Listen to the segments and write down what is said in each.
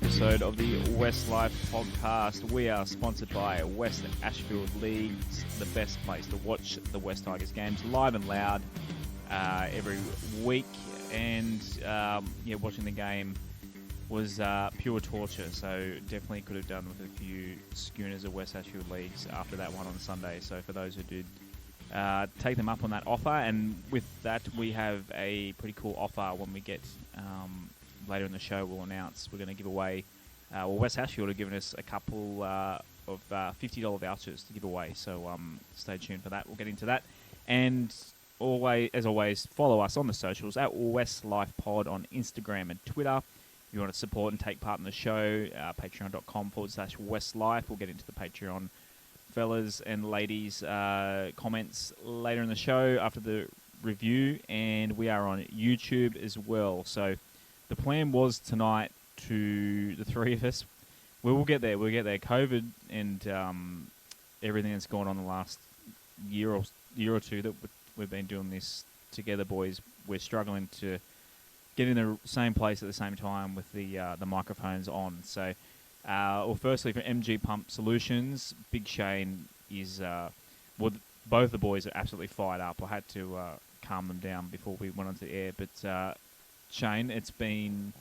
episode of the WestsLife podcast. We are sponsored by Wests Ashfield Leagues, the best place to watch the West Tigers games live and loud every week. And watching the game was pure torture, so definitely could have done with a few schooners of Wests Ashfield Leagues after that one on Sunday. So for those who did take them up on that offer, and with that we have a pretty cool offer when we get later in the show. We'll announce we're going to give away Wests Ashfield have given us a couple of $50 vouchers to give away, so stay tuned for that. We'll get into that, and as always, follow us on the socials at WestsLife Pod on Instagram and Twitter. If you want to support and take part in the show, patreon.com/WestsLife. We'll get into the Patreon fellas and ladies comments later in the show after the review, and we are on YouTube as well. So the plan was tonight to the three of us. We'll get there. We'll get there. COVID and everything that's gone on the last year or two that we've been doing this together, boys. We're struggling to get in the same place at the same time with the microphones on. So, firstly for MG Pump Solutions, Big Shayne is both the boys are absolutely fired up. I had to calm them down before we went onto the air, but Shayne, it's been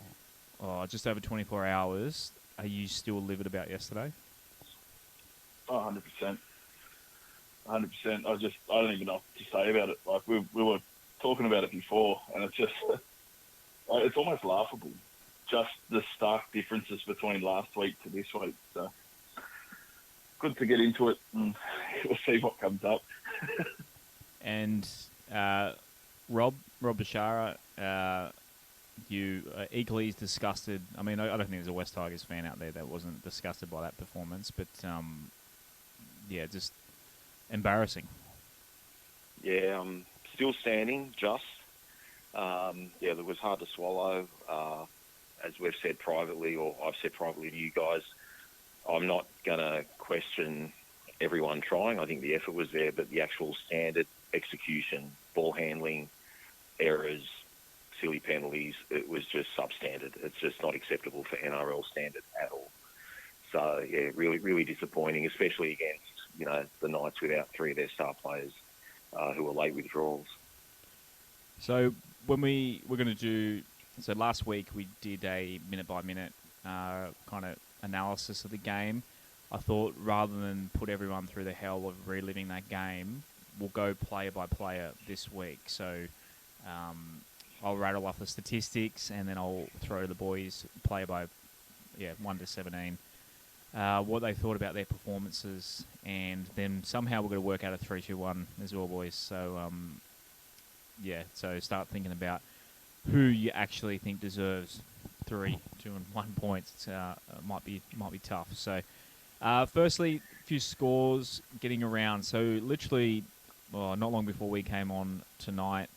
just over 24 hours. Are you still livid about yesterday? 100%. 100%. I don't even know what to say about it. Like we were talking about it before, and it's just it's almost laughable. Just the stark differences between last week to this week. So good to get into it, and we'll see what comes up. And Rob Bashara, you are equally as disgusted. I mean, I don't think there's a West Tigers fan out there that wasn't disgusted by that performance, but just embarrassing. Yeah, I'm still standing, it was hard to swallow. As we've said privately, or I've said privately to you guys, I'm not going to question everyone trying. I think the effort was there, but the actual standard execution, ball handling, errors, silly penalties, it was just substandard. It's just not acceptable for NRL standard at all. So, yeah, really, really disappointing, especially against, the Knights without three of their star players who were late withdrawals. So when we were going to do... So last week we did a minute-by-minute kind of analysis of the game. I thought rather than put everyone through the hell of reliving that game, we'll go player-by-player this week. So I'll rattle off the statistics, and then I'll throw to the boys player by 1 to 17 what they thought about their performances, and then somehow we're going to work out a 3-2-1 as well, boys. So so start thinking about who you actually think deserves 3, 2, and 1 points. Might be tough. So, firstly, a few scores getting around. So, literally, not long before we came on tonight,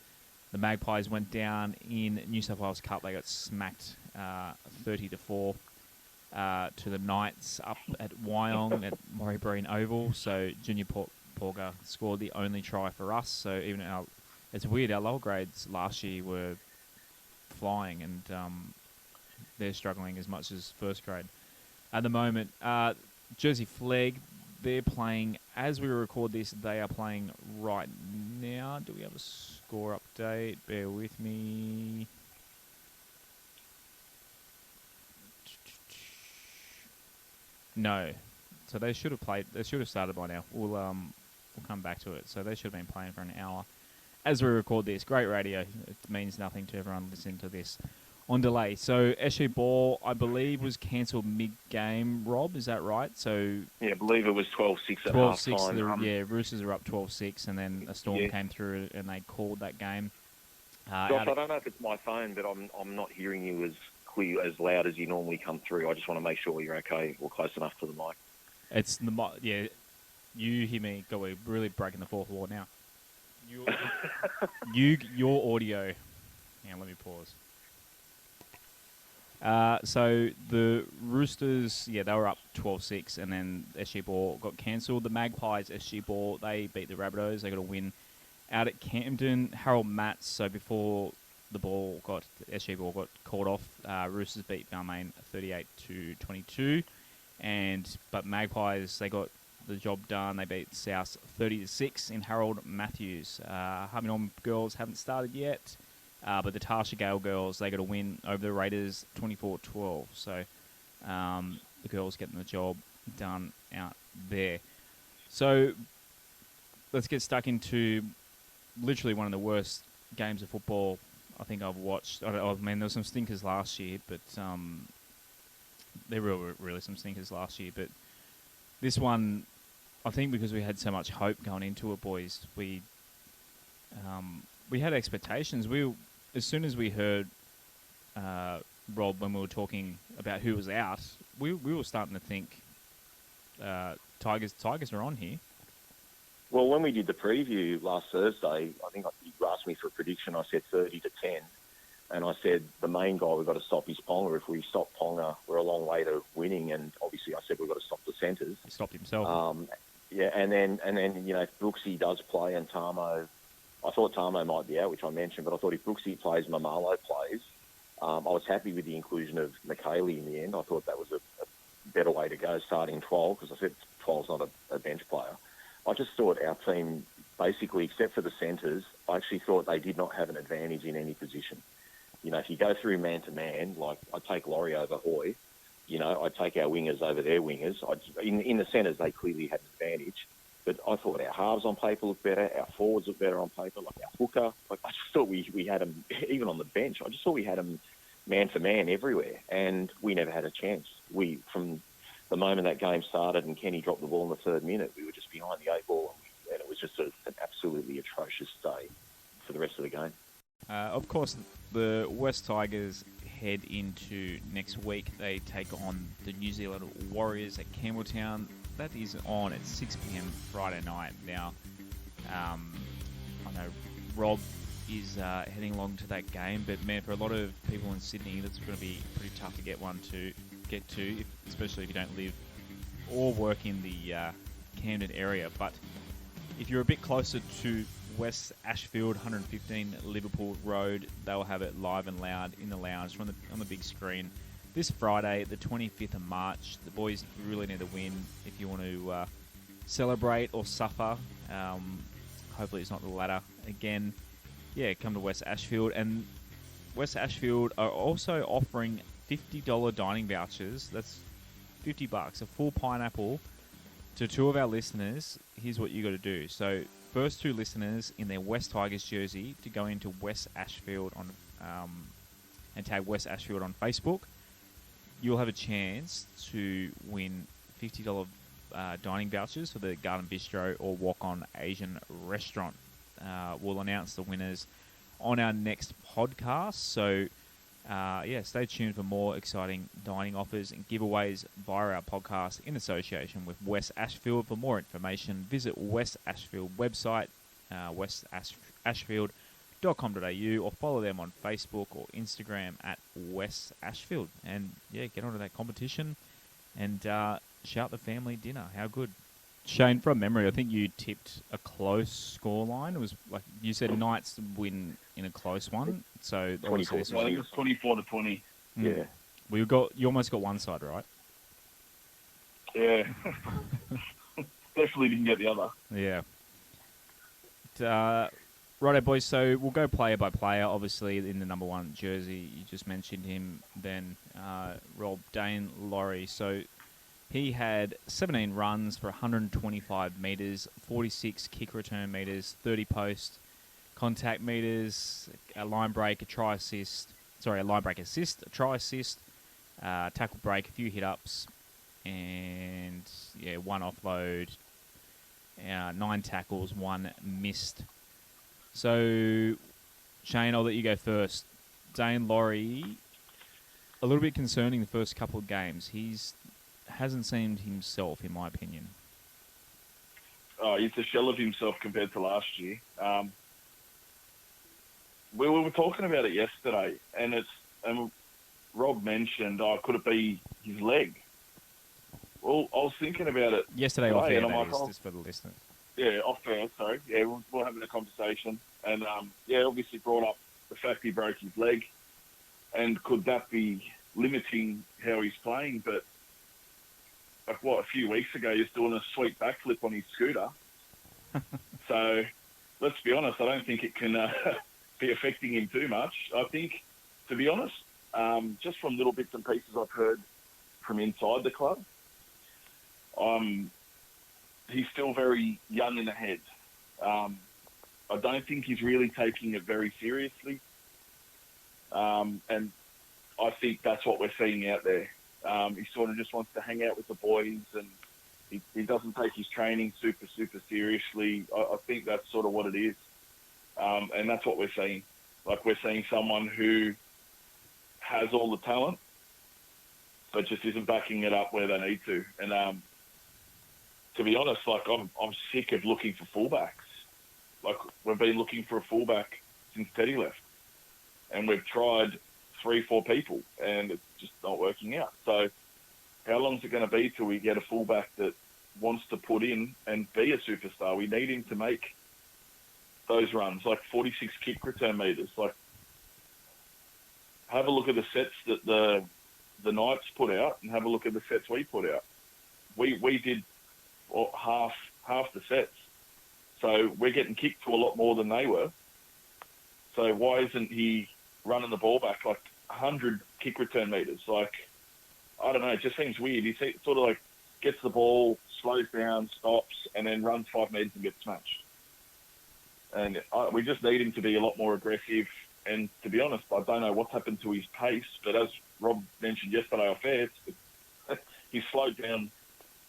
the Magpies went down in New South Wales Cup. They got smacked 30-4 to the Knights up at Wyong at Murray Breen Oval. So, Junior Porga scored the only try for us. So, even it's weird. Our lower grades last year were flying, and they're struggling as much as first grade at the moment. Jersey Flegg, they're playing as we record this. They are playing right now. Do we have a score update? Bear with me. No, so they should have played. They should have started by now. We'll come back to it. So they should have been playing for an hour as we record this. Great radio. It means nothing to everyone listening to this on delay. So, SU Ball, I believe, was cancelled mid-game, Rob. Is that right? So yeah, I believe it was 12-6 at half-time. Roosters are up 12-6, and then a storm came through and they called that game. Josh, I don't know if it's my phone, but I'm not hearing you as clear, as loud as you normally come through. I just want to make sure you're okay or close enough to the mic. It's the mic. Yeah, you hear me. God, we're really breaking the fourth wall now. Your audio. Hang on, let me pause. So the Roosters, they were up 12-6, and then SG Ball got cancelled. The Magpies, SG Ball, they beat the Rabbitohs. They got a win out at Camden. Harold Matts, so before the SG ball got called off. Roosters beat Balmain 38-22, but Magpies, they got the job done. They beat South 30-6 in Harold Matthews. Harvey Norman girls haven't started yet, but the Tarsha Gale girls, they got a win over the Raiders 24-12. So the girls getting the job done out there. So let's get stuck into literally one of the worst games of football I think I've watched. I mean, there were some stinkers last year, but there were really some stinkers last year. But this one, I think because we had so much hope going into it, boys, we had expectations. As soon as we heard Rob when we were talking about who was out, we were starting to think Tigers are on here. Well, when we did the preview last Thursday, I think you asked me for a prediction. I said 30-10, and I said the main guy, we've got to stop his Ponga. If we stop Ponga, we're a long way to winning. And obviously, I said we've got to stop the centres. He stopped himself. Yeah, and then if Brooksy does play and Tamo, I thought Tamo might be out, which I mentioned, but I thought if Brooksy plays, Mamalo plays. I was happy with the inclusion of Mchaley in the end. I thought that was a better way to go, starting 12, because I said 12's not a bench player. I just thought our team, basically, except for the centres, I actually thought they did not have an advantage in any position. If you go through man-to-man, like I'd take Laurie over Hoy, I'd take our wingers over their wingers. In the centres, they clearly had an advantage. But I thought our halves on paper looked better, our forwards looked better on paper, like our hooker. Like I just thought we had them, even on the bench, I just thought we had them man-for-man everywhere, and we never had a chance. From the moment that game started and Kenny dropped the ball in the third minute, we were just behind the eight ball, and it was just an absolutely atrocious day for the rest of the game. Of course, the West Tigers head into next week. They take on the New Zealand Warriors at Campbelltown. That is on at 6 p.m. Friday night. Now, I know Rob is heading along to that game, but man, for a lot of people in Sydney, that's going to be pretty tough to get to, especially if you don't live or work in the Camden area. But if you're a bit closer to Wests Ashfield, 115 Liverpool Road, they'll have it live and loud in the lounge on the big screen this Friday, the 25th of March. The boys really need a win if you want to celebrate or suffer. Hopefully it's not the latter. Again, yeah, come to Wests Ashfield. And Wests Ashfield are also offering $50 dining vouchers. That's $50, a full pineapple, to two of our listeners. Here's what you got to do. So, first two listeners in their West Tigers jersey to go into Wests Ashfield and tag Wests Ashfield on Facebook, you'll have a chance to win $50 dining vouchers for the Garden Bistro or Walk On Asian Restaurant. We'll announce the winners on our next podcast. So, stay tuned for more exciting dining offers and giveaways via our podcast in association with Wests Ashfield. For more information, visit Wests Ashfield website, westashfield.com.au, or follow them on Facebook or Instagram at Wests Ashfield. And, get onto that competition and shout the family dinner. How good. Shayne, from memory, I think you tipped a close scoreline. It was like you said, Knights win in a close one. So obviously, I think it was 24-20. Yeah, you almost got one side right. Yeah, definitely didn't get the other. Yeah. Righto, boys. So we'll go player by player. Obviously, in the number one jersey, you just mentioned him. Then Rob Dane Laurie. So he had 17 runs for 125 metres, 46 kick return metres, 30 post contact metres, a line break, a try assist, a try assist, tackle break, a few hit-ups, and one offload, 9 tackles, 1 missed. So, Shayne, I'll let you go first. Dane Laurie, a little bit concerning the first couple of games. He's hasn't seemed himself, in my opinion. Oh, he's a shell of himself compared to last year. We were talking about it yesterday, and Rob mentioned, could it be his leg? Well, I was thinking about it yesterday today, off air, and I'm like, just for the listeners. Yeah, off air, sorry. Yeah, we're having a conversation, and obviously brought up the fact he broke his leg, and could that be limiting how he's playing? But like a few weeks ago, he was doing a sweet backflip on his scooter. So let's be honest, I don't think it can be affecting him too much. I think, to be honest, just from little bits and pieces I've heard from inside the club, he's still very young in the head. I don't think he's really taking it very seriously. And I think that's what we're seeing out there. He sort of just wants to hang out with the boys, and he doesn't take his training super, super seriously. I think that's sort of what it is. And that's what we're seeing. Like, we're seeing someone who has all the talent, but just isn't backing it up where they need to. And to be honest, like, I'm sick of looking for fullbacks. Like, we've been looking for a fullback since Teddy left, and we've tried 3-4 people, and it's just not working out. So how long is it going to be till we get a fullback that wants to put in and be a superstar? We need him to make those runs, like 46 kick return meters. Like, have a look at the sets that the Knights put out, and have a look at the sets we put out. We did half the sets. So we're getting kicked to a lot more than they were. So why isn't he running the ball back like 100 kick return meters? Like, I don't know, it just seems weird. He sort of like gets the ball, slows down, stops, and then runs 5 meters and gets smashed. And we just need him to be a lot more aggressive. And to be honest, I don't know what's happened to his pace, but as Rob mentioned yesterday off air, he's slowed down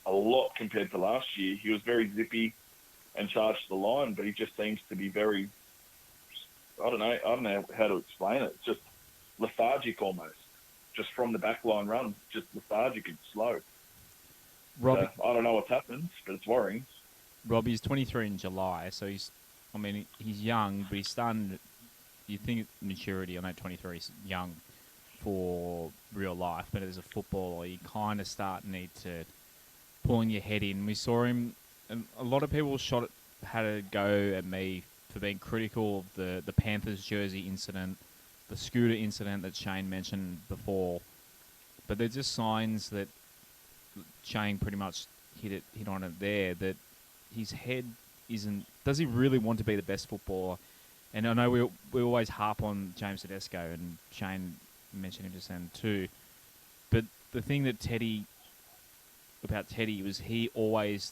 a lot compared to last year. He was very zippy and charged the line, but he just seems to be very, I don't know how to explain it. It's just lethargic almost, just from the back line run, just lethargic and slow. Robbie, So, I don't know what's happened, but it's worrying. Robbie's 23 in July, so he's young, but he's starting. You think maturity? I know 23 is young for real life, but as a footballer, you kind of need to pulling your head in. We saw him. And a lot of people had a go at me for being critical of the Panthers jersey incident, the scooter incident that Shayne mentioned before. But they're just signs that Shayne pretty much hit on it there, that his head isn't... Does he really want to be the best footballer? And I know we always harp on James Tedesco, and Shayne mentioned him just then too. But the thing that about Teddy was he always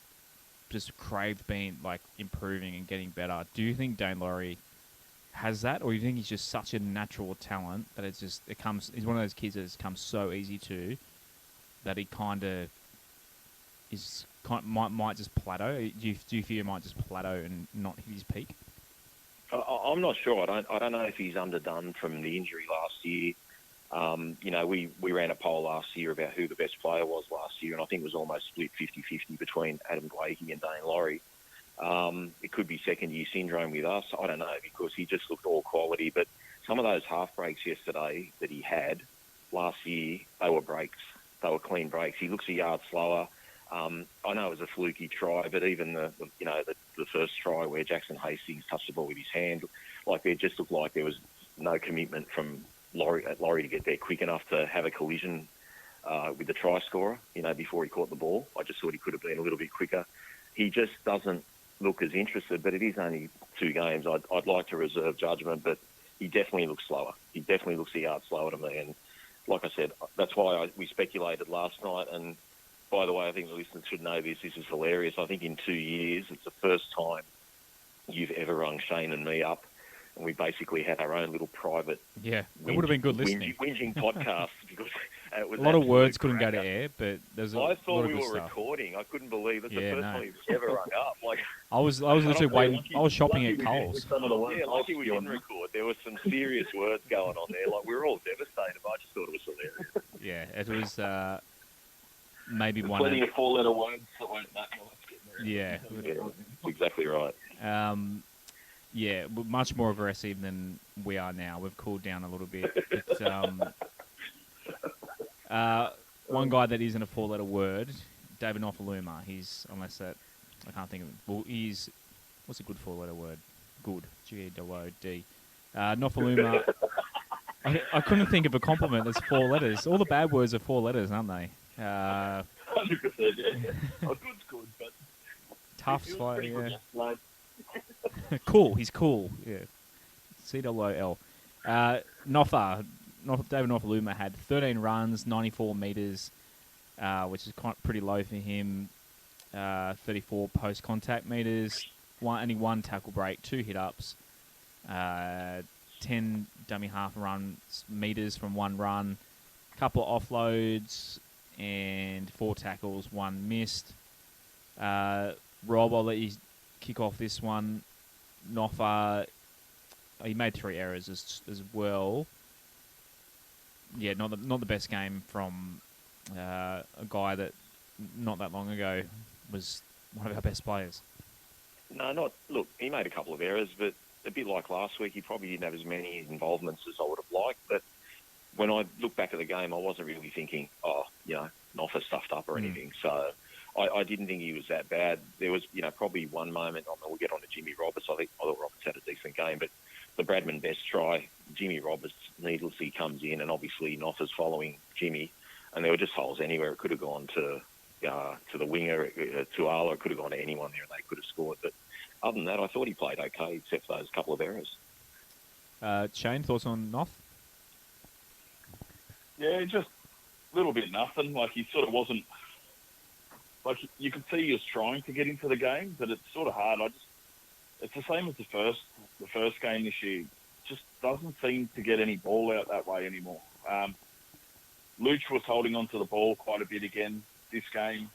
just craved being like improving and getting better. Do you think Dane Laurie has that, or do you think he's just such a natural talent that he's one of those kids that has come so easy to that he kind of might just plateau? Do you feel he might just plateau and not hit his peak? I'm not sure. I don't know if he's underdone from the injury last year. We ran a poll last year about who the best player was last year, and I think it was almost split 50-50 between Adam Blakey and Dane Laurie. It could be second-year syndrome with us. I don't know, because he just looked all quality. But some of those half breaks yesterday that he had last year, they were breaks. They were clean breaks. He looks a yard slower. I know it was a fluky try, but even the first try where Jackson Hastings touched the ball with his hand, like, it just looked like there was no commitment from Laurie to get there quick enough to have a collision with the try scorer, before he caught the ball. I just thought he could have been a little bit quicker. He just doesn't look as interested, but it is only 2 games. I'd like to reserve judgment, but he definitely looks slower. He definitely looks a yard slower to me. And like I said, that's why we speculated last night. And by the way, I think the listeners should know this. This is hilarious. I think in 2 years, it's the first time you've ever rung Shayne and me up, and we basically had our own little private... Yeah, it would have been good listening. Whinging podcast, because it was a lot of words couldn't cracker. go to air, but there's a I thought lot of we good were stuff. recording. I couldn't believe it. The Yeah, first no. time we've ever rung up. Like, I was literally waiting. I was shopping at Coles. Lucky we didn't record. There was some serious words going on there. Like, we were all devastated. But I just thought it was hilarious. Yeah, it was maybe There's one. plenty of 4-letter words that weren't that nice. Yeah, Yeah, exactly right. yeah, much more aggressive than we are now. We've cooled down a little bit. One guy that isn't a 4-letter word, David Nofaluma. I can't think of it. Well, what's a good 4-letter word? Good. G-O-D. Nofaluma. I couldn't think of a compliment that's 4 letters. All the bad words are 4 letters, aren't they? 100%, yeah. Oh, good's good, but Tough's it was pretty good yeah. yesterday. Cool. He's cool. Yeah. COOL. David Nofaluma had 13 runs, 94 metres, which is pretty low for him. 34 post-contact metres, only 1 tackle break, 2 hit-ups, 10 dummy half run metres from 1 run, couple of offloads, and 4 tackles, 1 missed. Rob, I'll let you kick off this one. Noffa, he made 3 errors as well. Yeah, not the best game from a guy that not that long ago was one of our best players. No, look, he made a couple of errors, but a bit like last week, he probably didn't have as many involvements as I would have liked. But when I look back at the game, I wasn't really thinking, Noffa stuffed up or anything. So I didn't think he was that bad. There was, probably one moment, we'll get on to Jimmy Roberts. I thought Roberts had a decent game, but the Bradman best try, Jimmy Roberts needlessly comes in, and obviously Noffa's following Jimmy, and there were just holes anywhere. It could have gone to the winger, to Arlo. It could have gone to anyone there, and they could have scored. But other than that, I thought he played okay, except for those couple of errors. Shayne, thoughts on Noff? Yeah, just a little bit nothing. Like, he sort of wasn't... Like, you could see he was trying to get into the game, but it's sort of hard. It's the same as the first game this year. Just doesn't seem to get any ball out that way anymore. Luch was holding onto the ball quite a bit again this game.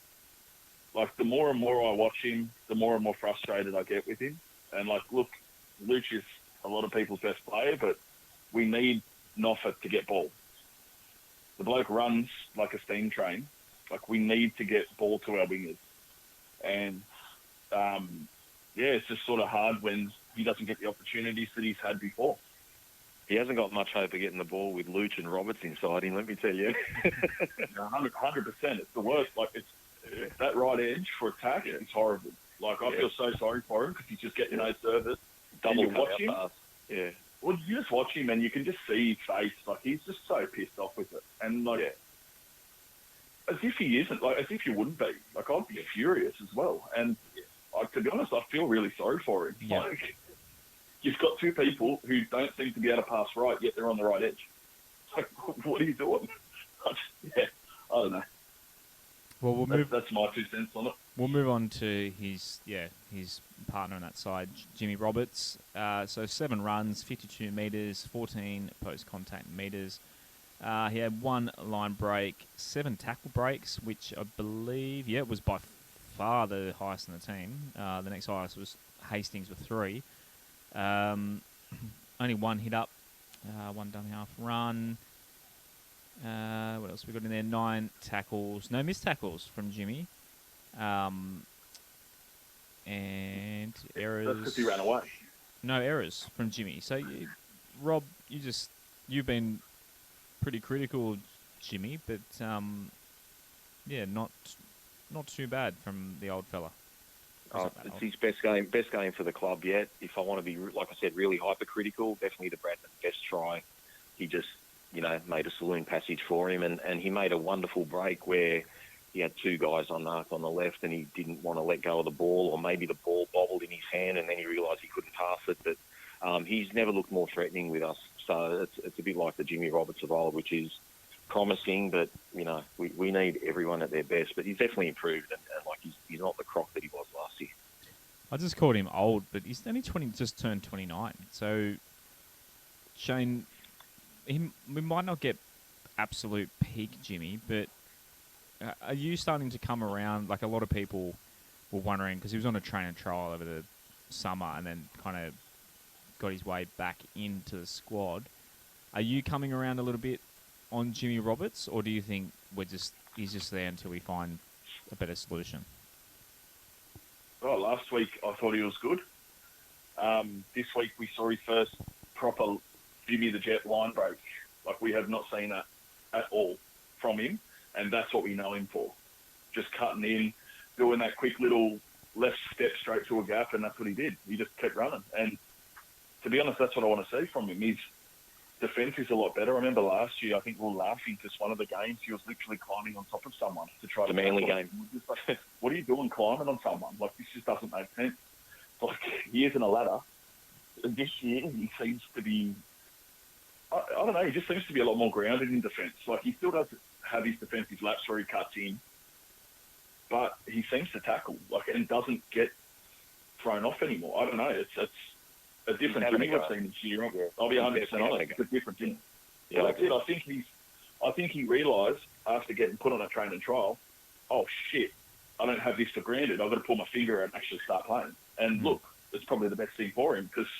Like, the more and more I watch him, the more and more frustrated I get with him. And, like, look, Luch is a lot of people's best player, but we need Noffa to get ball. The bloke runs like a steam train. Like, we need to get ball to our wingers. And, it's just sort of hard when he doesn't get the opportunities that he's had before. He hasn't got much hope of getting the ball with Luch and Roberts inside him, let me tell you. 100%. It's the worst. Like, it's that right edge for attack is horrible. Like, I feel so sorry for him because he's just getting no service. Double watch him. Pass. Yeah. Well, you just watch him and you can just see his face. Like, he's just so pissed off with it. And, like, as if he isn't. Like, as if you wouldn't be. Like, I'd be furious as well. And, to be honest, I feel really sorry for him. Yeah. Like, you've got 2 people who don't seem to be able to pass right, yet they're on the right edge. Like, what are you doing? I don't know. Well, that's my 2 cents on it. We'll move on to his partner on that side, Jimmy Roberts. So 7 runs, 52 metres, 14 post-contact metres. He had 1 line break, 7 tackle breaks, which I believe, was by far the highest in the team. The next highest was Hastings with 3. Only 1 hit up, 1 dummy half run. What else we got in there? 9 tackles, no missed tackles from Jimmy. And errors. That's because he ran away. No errors from Jimmy. So, Rob, you've been pretty critical of Jimmy, but not too bad from the old fella. It's his best game for the club yet. If I want to be, like I said, really hypercritical, definitely the Bradman best try. He just, made a saloon passage for him, and he made a wonderful break where he had 2 guys unmarked on the left, and he didn't want to let go of the ball, or maybe the ball bobbled in his hand, and then he realised he couldn't pass it. But he's never looked more threatening with us. So it's a bit like the Jimmy Roberts of old, which is promising, but we need everyone at their best. But he's definitely improved, and like he's not the croc that he was last year. I just called him old, but he's only just turned 29. So, Shayne, we might not get absolute peak Jimmy, but are you starting to come around? Like, a lot of people were wondering, because he was on a train and trial over the summer and then kind of got his way back into the squad. Are you coming around a little bit on Jimmy Roberts, or do you think he's just there until we find a better solution? Oh, last week I thought he was good. This week we saw his first proper Jimmy the Jet line break. Like, we have not seen that at all from him, and that's what we know him for. Just cutting in, doing that quick little left step straight to a gap, and that's what he did. He just kept running. And to be honest, that's what I want to see from him. His defence is a lot better. I remember last year, I think we were laughing because one of the games he was literally climbing on top of someone to try The to... Manly game. Like, what are you doing climbing on someone? Like, this just doesn't make sense. Like, he isn't a ladder. And this year, he seems to be... I don't know, he just seems to be a lot more grounded in defence. Like, he still does have his defensive laps where he cuts in, but he seems to tackle, like, and doesn't get thrown off anymore. I don't know. It's a different thing we've seen this year. I'll be 100% honest. It's a different thing. Yeah, that's it. I think he realised after getting put on a train and trial, oh shit, I don't have this for granted. I've got to pull my finger out and actually start playing. And look, it's probably the best thing for him because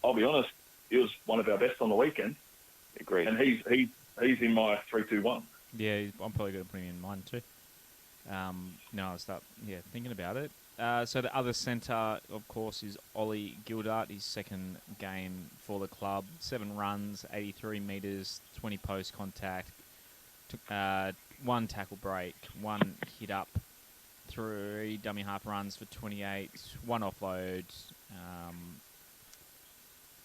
I'll be honest, he was one of our best on the weekend. Agreed. And he's in my 3-2-1. Yeah, I'm probably going to put him in mine too. I'll start thinking about it. So the other centre, of course, is Ollie Gildart. His second game for the club. 7 runs, 83 metres, 20 post contact, 1 tackle break, 1 hit up, 3 dummy half runs for 28, 1 offload,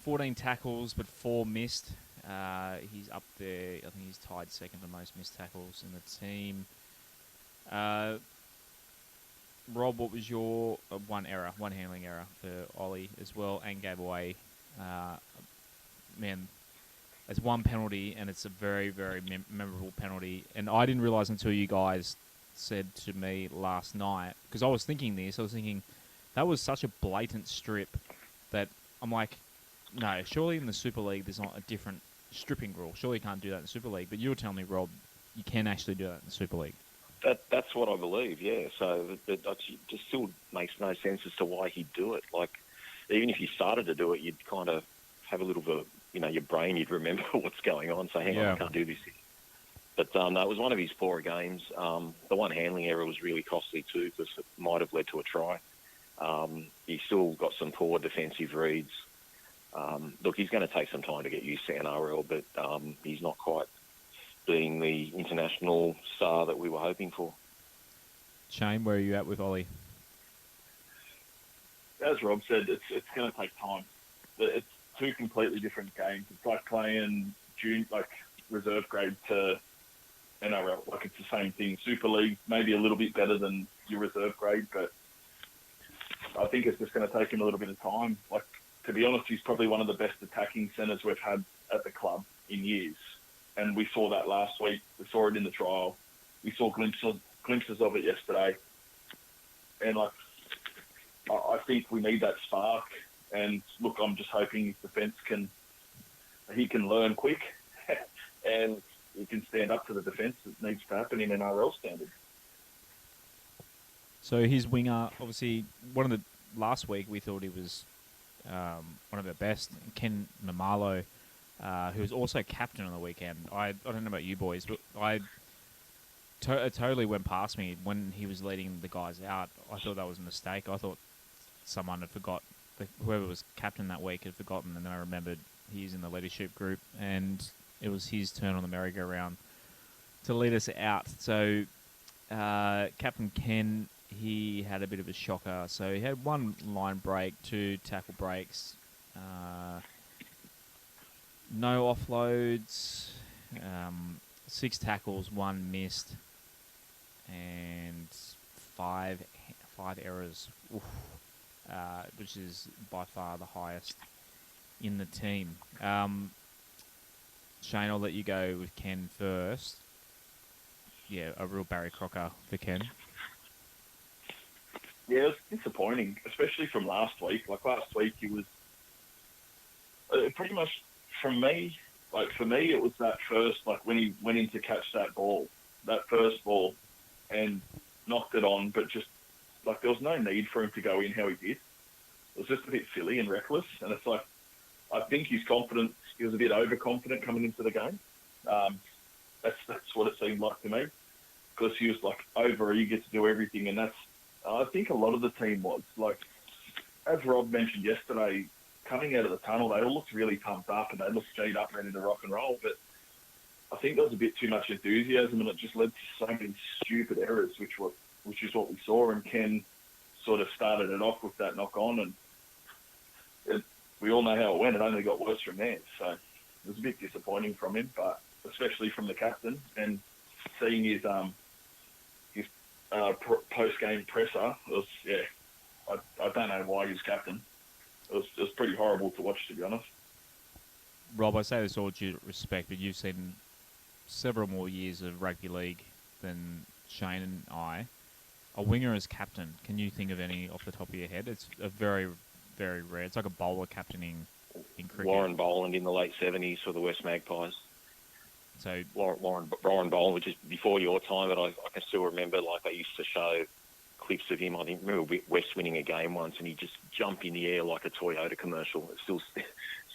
14 tackles, but 4 missed. He's up there. I think he's tied second for most missed tackles in the team. Rob, what was your one handling error for Ollie as well, and gave away, it's 1 penalty, and it's a very, very memorable penalty. And I didn't realise until you guys said to me last night, because I was thinking that was such a blatant strip that I'm like, no, surely in the Super League there's not a different stripping rule. Surely you can't do that in the Super League. But you were telling me, Rob, you can actually do that in the Super League. That's what I believe, yeah. So it just still makes no sense as to why he'd do it. Like, even if you started to do it, you'd kind of have a little bit of, your brain, you'd remember what's going on. So hang on, I can't do this here. But no, it was one of his poorer games. The one handling error was really costly too because it might have led to a try. He still got some poor defensive reads. Look, he's going to take some time to get used to NRL, but he's not quite being the international star that we were hoping for. Shayne, where are you at with Ollie? As Rob said, it's going to take time. It's 2 completely different games. It's like playing reserve grade to NRL. Like, it's the same thing. Super League, maybe a little bit better than your reserve grade, but I think it's just going to take him a little bit of time. Like, to be honest, he's probably one of the best attacking centres we've had at the club in years. And we saw that last week. We saw it in the trial. We saw glimpses of it yesterday. And I think we need that spark. And look, I'm just hoping his defence can learn quick and he can stand up to the defence that needs to happen in NRL standard. So his winger, obviously, last week we thought he was one of our best, Kimano. Who was also captain on the weekend. I don't know about you boys, but it totally went past me when he was leading the guys out. I thought that was a mistake. I thought someone had forgot, whoever was captain that week had forgotten, and then I remembered he's in the leadership group, and it was his turn on the merry-go-round to lead us out. So Captain Ken, he had a bit of a shocker. So he had 1 line break, 2 tackle breaks, no offloads, 6 tackles, 1 missed, and 5 errors, which is by far the highest in the team. Shayne, I'll let you go with Ken first. Yeah, a real Barry Crocker for Ken. Yeah, it was disappointing, especially from last week. Like, last week he was pretty much... For me, it was that first, when he went in to catch that first ball, and knocked it on, but just, there was no need for him to go in how he did. It was just a bit silly and reckless, and it's I think his confidence, he was a bit overconfident coming into the game. That's what it seemed like to me, because he was, over-eager to do everything, and I think a lot of the team was. As Rob mentioned yesterday, coming out of the tunnel, they all looked really pumped up and they looked G'd up, ready to rock and roll. But I think there was a bit too much enthusiasm and it just led to so many stupid errors, which is what we saw. And Ken sort of started it off with that knock on. And we all know how it went. It only got worse from there. So it was a bit disappointing from him, but especially from the captain, and seeing his post-game presser, it was, I don't know why he was captain. It was pretty horrible to watch, to be honest. Rob, I say this all due respect, but you've seen several more years of rugby league than Shayne and I. A winger as captain, can you think of any off the top of your head? It's a very, very rare. It's like a bowler captaining in cricket. Warren Boland in the late 70s for the West Magpies. So Warren Boland, which is before your time, but I can still remember, like, I used to show clips of him. I remember West winning a game once, and he'd just jump in the air like a Toyota commercial. It still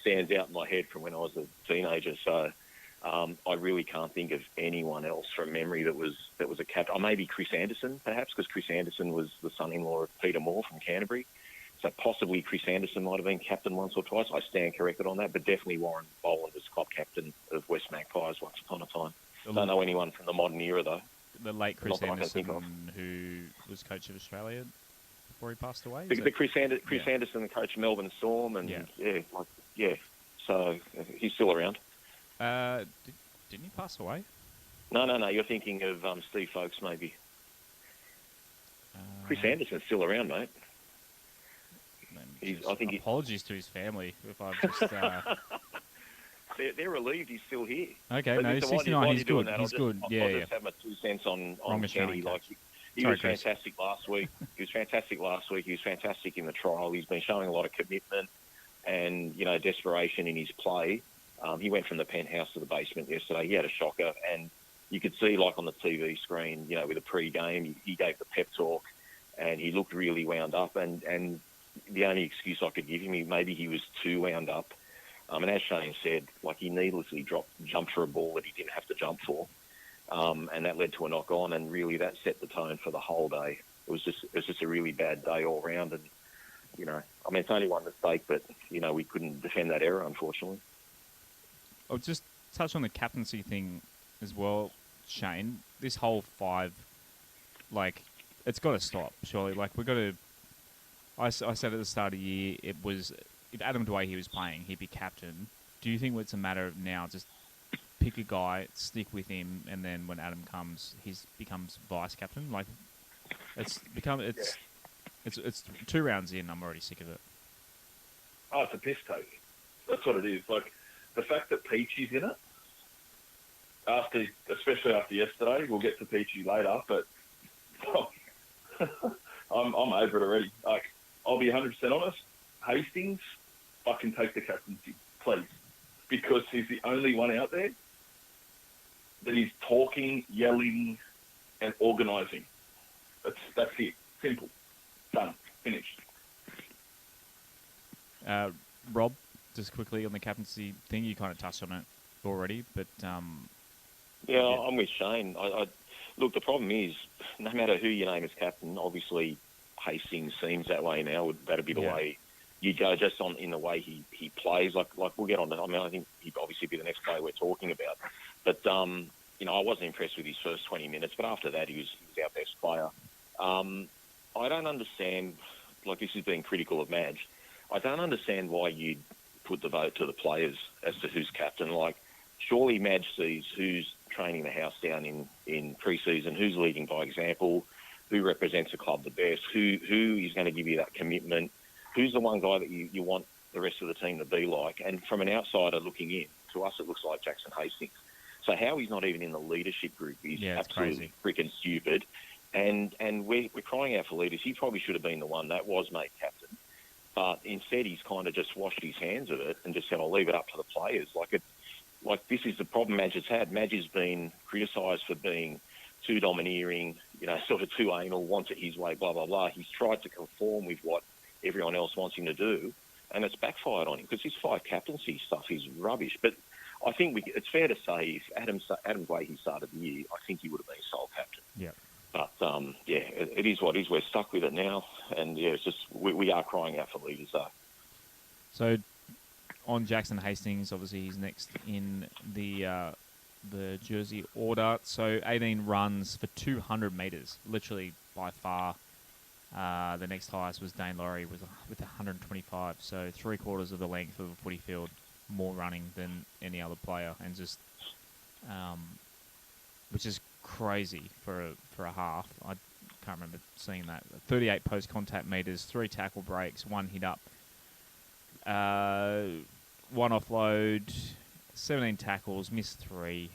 stands out in my head from when I was a teenager. So I really can't think of anyone else from memory that was a captain. Or maybe Chris Anderson, perhaps, because Chris Anderson was the son-in-law of Peter Moore from Canterbury. So possibly Chris Anderson might have been captain once or twice. I stand corrected on that, but definitely Warren Boland was club captain of West Magpies once upon a time. Don't know anyone from the modern era, though. The late Chris Anderson, who was coach of Australia before he passed away? Chris Anderson, the coach of Melbourne Storm, and so he's still around. Didn't he pass away? No. You're thinking of Steve Folkes, maybe. Chris Anderson's still around, mate. Apologies to his family if I've just... They're relieved he's still here. Okay, but no, he's 69. He's good. He's good. I'll just have my 2 cents on Kenny. Like, he was fantastic last week. He was fantastic in the trial. He's been showing a lot of commitment and, desperation in his play. He went from the penthouse to the basement yesterday. He had a shocker, and you could see, like, on the TV screen, with a pre-game, he gave the pep talk, and he looked really wound up. And the only excuse I could give him, maybe he was too wound up. And as Shayne said, like, he needlessly jumped for a ball that he didn't have to jump for, and that led to a knock-on, and really that set the tone for the whole day. It was just a really bad day all round, and it's only one mistake, but we couldn't defend that error, unfortunately. I'll just touch on the captaincy thing as well, Shayne. This whole 5, like, it's got to stop, surely. Like, we've got to... I said at the start of the year, it was... If Adam Dwayne was playing, he'd be captain. Do you think it's a matter of now just pick a guy, stick with him, and then when Adam comes, he becomes vice captain? Like, it's 2 rounds in, I'm already sick of it. Oh, it's a piss take. That's what it is. Like, the fact that Peachy's in it, especially after yesterday, we'll get to Peachy later, but I'm over it already. Like, I'll be 100% honest. Hastings, fucking take the captaincy, please, because he's the only one out there that is talking, yelling, and organising. That's it. Simple. Done. Finished. Rob, just quickly on the captaincy thing, you kind of touched on it already, but I'm with Shayne. Look, the problem is, no matter who you name as captain, obviously Hastings seems that way now. That'd be the way you go, just in the way he plays. Like we'll get on to. I think he'd obviously be the next player we're talking about. But I wasn't impressed with his first 20 minutes. But after that, he was our best player. I don't understand. Like, this is being critical of Madge. I don't understand why you'd put the vote to the players as to who's captain. Like, surely Madge sees who's training the house down in pre-season, who's leading by example, who represents the club the best, who is going to give you that commitment, who's the one guy that you want the rest of the team to be like. And from an outsider looking in, to us it looks like Jackson Hastings. So how he's not even in the leadership group is absolutely freaking stupid. And we're crying out for leaders. He probably should have been the one that was made captain. But instead he's kind of just washed his hands of it and just said, I'll leave it up to the players. Like this is the problem Madge has had. Madge has been criticised for being too domineering, sort of too anal, wants it his way, blah, blah, blah. He's tried to conform with what everyone else wants him to do, and it's backfired on him because his 5 captaincy stuff is rubbish. But I think it's fair to say if Adam Blakey started the year, I think he would have been sole captain. Yeah. But, it is what it is. We're stuck with it now, and, it's just we are crying out for leaders, though. So, on Jackson Hastings, obviously he's next in the jersey order. So 18 runs for 200 metres, literally by far The next highest was Dane Laurie with 125, so 3/4 of the length of a footy field more running than any other player, and just which is crazy for a half. I can't remember seeing that. 38 post contact meters, 3 tackle breaks, 1 hit up, 1 offload, 17 tackles, missed 3.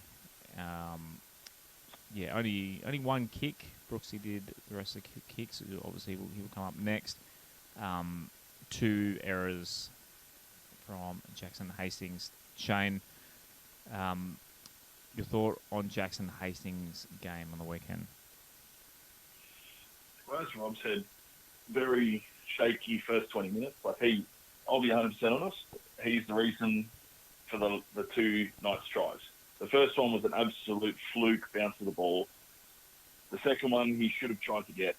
Only 1 kick. Brooksy did the rest of the kicks. Obviously, he will come up next. 2 errors from Jackson Hastings. Shayne, your thought on Jackson Hastings' game on the weekend? Well, as Rob said, very shaky first 20 minutes. I'll be 100% honest, he's the reason for the 2 Knights tries. The first one was an absolute fluke bounce of the ball. The second one, he should have tried to get.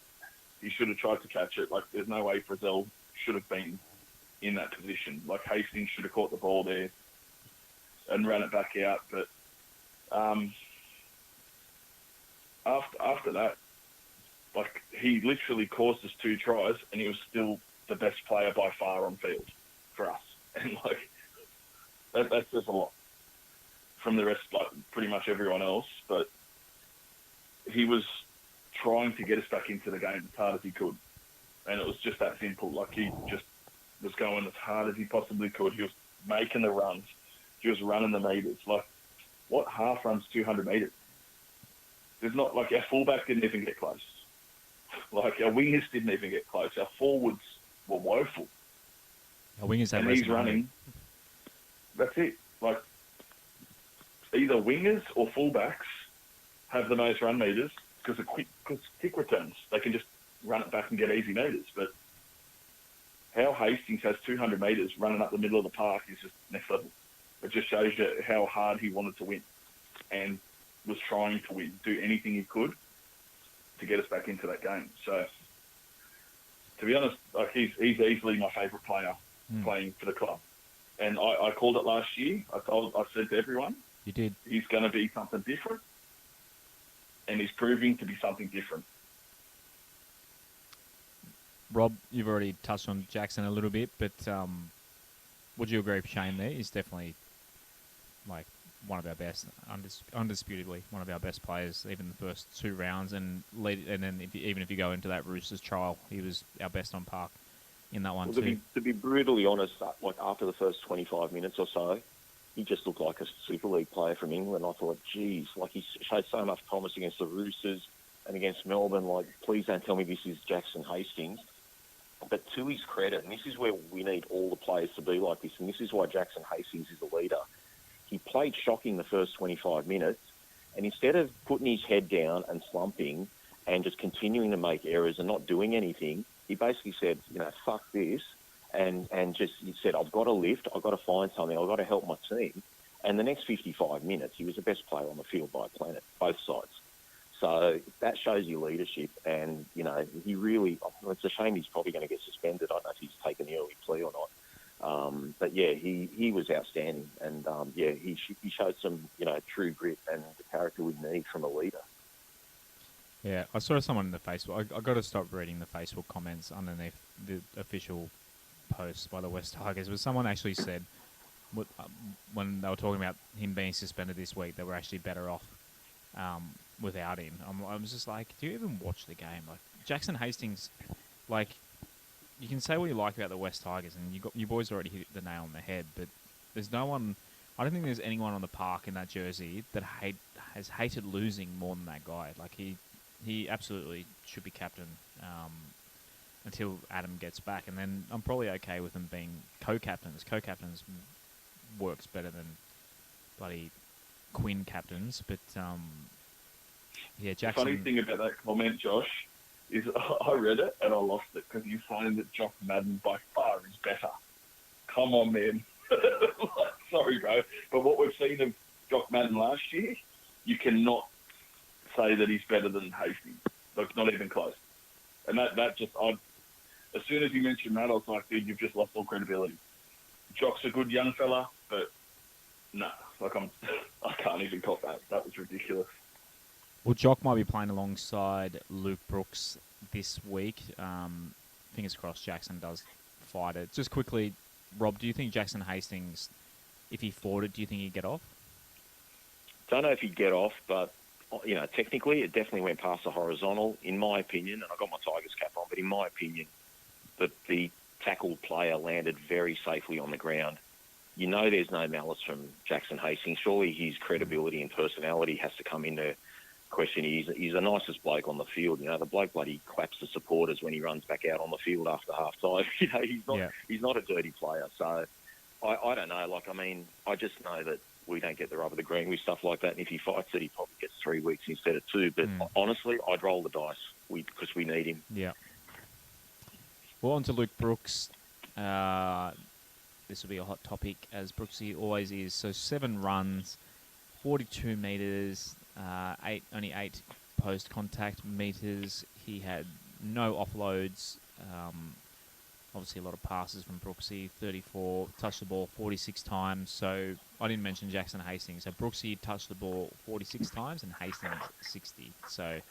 He should have tried to catch it. There's no way Frizzell should have been in that position. Hastings should have caught the ball there and ran it back out. But after that, he literally caused us 2 tries, and he was still the best player by far on field for us. And that says a lot from the rest, pretty much everyone else. But he was trying to get us back into the game as hard as he could, and it was just that simple. He just was going as hard as he possibly could. He was making the runs. He was running the meters. What half runs 200 meters? There's not our fullback didn't even get close. Our wingers didn't even get close. Our forwards were woeful. Our wingers had and less he's than running. That's it. Either wingers or fullbacks have the most run meters because kick returns. They can just run it back and get easy meters. But how Hastings has 200 meters running up the middle of the park is just next level. It just shows you how hard he wanted to win and was trying to win, do anything he could to get us back into that game. So, to be honest, he's easily my favourite player playing for the club. And I called it last year. I said to everyone, you did. He's going to be something different, and he's proving to be something different. Rob, you've already touched on Jackson a little bit, but would you agree with Shayne there? He's definitely one of our best, undisputably one of our best players, even the first 2 rounds, and then even if you go into that Roosters trial, he was our best on park in that one too. To be brutally honest, after the first 25 minutes or so, he just looked like a Super League player from England. I thought, geez, he showed so much promise against the Roosters and against Melbourne. Please don't tell me this is Jackson Hastings. But to his credit, and this is where we need all the players to be like this, and this is why Jackson Hastings is a leader. He played shocking the first 25 minutes, and instead of putting his head down and slumping and just continuing to make errors and not doing anything, he basically said, fuck this, and he said, I've got to lift, I've got to find something, I've got to help my team. And the next 55 minutes, he was the best player on the field by a planet, both sides. So that shows you leadership, and, he really, it's a shame he's probably going to get suspended. I don't know if he's taken the early plea or not. But, yeah, he was outstanding, and, he showed some, true grit and the character we need from a leader. Yeah, I saw someone in the Facebook. I got to stop reading the Facebook comments underneath the official post by the West Tigers. But someone actually said, when they were talking about him being suspended this week, they were actually better off without him. I was just like, do you even watch the game? Jackson Hastings, you can say what you like about the West Tigers, and you boys already hit the nail on the head. But there's no one. I don't think there's anyone on the park in that jersey that has hated losing more than that guy. He absolutely should be captain until Adam gets back, and then I'm probably okay with him being co-captains. Co-captains works better than bloody Quinn captains, but Jackson. The funny thing about that comment, Josh, is I read it and I lost it because you're saying that Jock Madden by far is better. Come on, man. Sorry, bro, but what we've seen of Jock Madden last year, you cannot say that he's better than Hastings. Not even close. And that just, as soon as you mentioned that, I was like, dude, you've just lost all credibility. Jock's a good young fella, but no, I can't even cop that. That was ridiculous. Well, Jock might be playing alongside Luke Brooks this week. Fingers crossed Jackson does fight it. Just quickly, Rob, do you think Jackson Hastings, if he fought it, do you think he'd get off? Don't know if he'd get off, but, technically it definitely went past the horizontal, in my opinion, and I got my Tigers cap on, but in my opinion, the tackled player landed very safely on the ground. There's no malice from Jackson Hastings. Surely his credibility and personality has to come into question. He's the nicest bloke on the field. The bloke bloody claps the supporters when he runs back out on the field after half time. He's not a dirty player. So I don't know. I just know that we don't get the rub of the green with stuff like that. And if he fights it, he probably gets 3 weeks instead of 2. But honestly, I'd roll the dice because we need him. Yeah. Well, on to Luke Brooks. This will be a hot topic, as Brooksy always is. So 7 runs, 42 metres, only 8 post-contact metres. He had no offloads. Obviously, a lot of passes from Brooksy, 34. Touched the ball 46 times. So I didn't mention Jackson Hastings. So Brooksy touched the ball 46 times and Hastings 60. So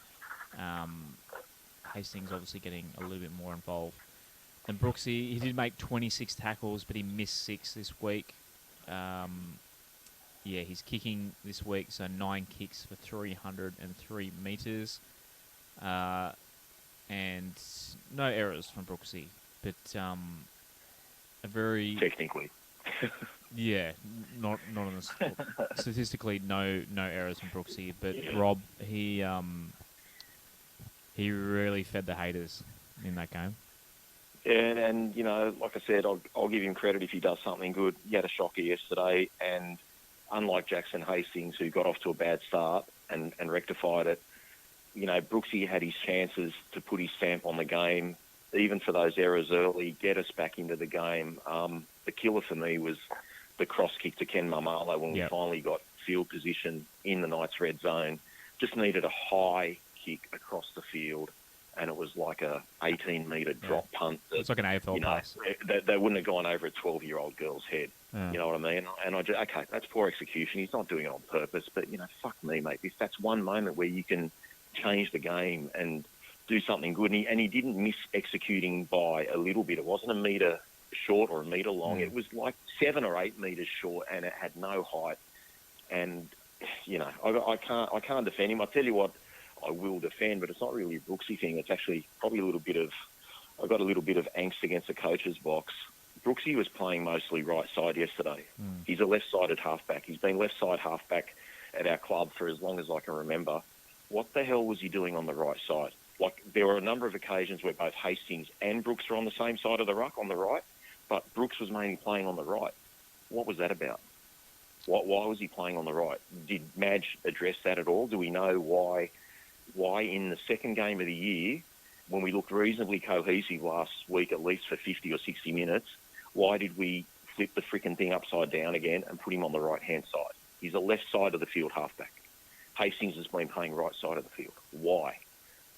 Hastings obviously getting a little bit more involved. And Brooksy, he did make 26 tackles, but he missed 6 this week. He's kicking this week, so 9 kicks for 303 metres. And no errors from Brooksy, but a very... Technically. Yeah, not on the... Statistically, no errors from Brooksy, but Rob, he really fed the haters in that game. And like I said, I'll give him credit if he does something good. He had a shocker yesterday, and unlike Jackson Hastings, who got off to a bad start and rectified it, Brooksy had his chances to put his stamp on the game, even for those errors early, get us back into the game. The killer for me was the cross kick to Ken Mamalo when we finally got field position in the Knights' red zone. Just needed a high kick across the field, and it was like a 18-metre drop punt. It's like an AFL pass. They wouldn't have gone over a 12-year-old girl's head. Yeah. You know what I mean? And I just, okay, that's poor execution. He's not doing it on purpose. But, fuck me, mate. If that's one moment where you can change the game and do something good, and he didn't miss executing by a little bit. It wasn't a metre short or a metre long. It was like 7 or 8 metres short, and it had no height. And, I can't defend him. I tell you what, I will defend, but it's not really a Brooksy thing. It's actually probably I've got a little bit of angst against the coach's box. Brooksy was playing mostly right side yesterday. He's a left-sided halfback. He's been left-side halfback at our club for as long as I can remember. What the hell was he doing on the right side? There were a number of occasions where both Hastings and Brooks were on the same side of the ruck on the right, but Brooks was mainly playing on the right. What was that about? Why was he playing on the right? Did Madge address that at all? Do we know why in the second game of the year, when we looked reasonably cohesive last week, at least for 50 or 60 minutes, why did we flip the freaking thing upside down again and put him on the right-hand side? He's a left side of the field halfback. Hastings has been playing right side of the field. Why?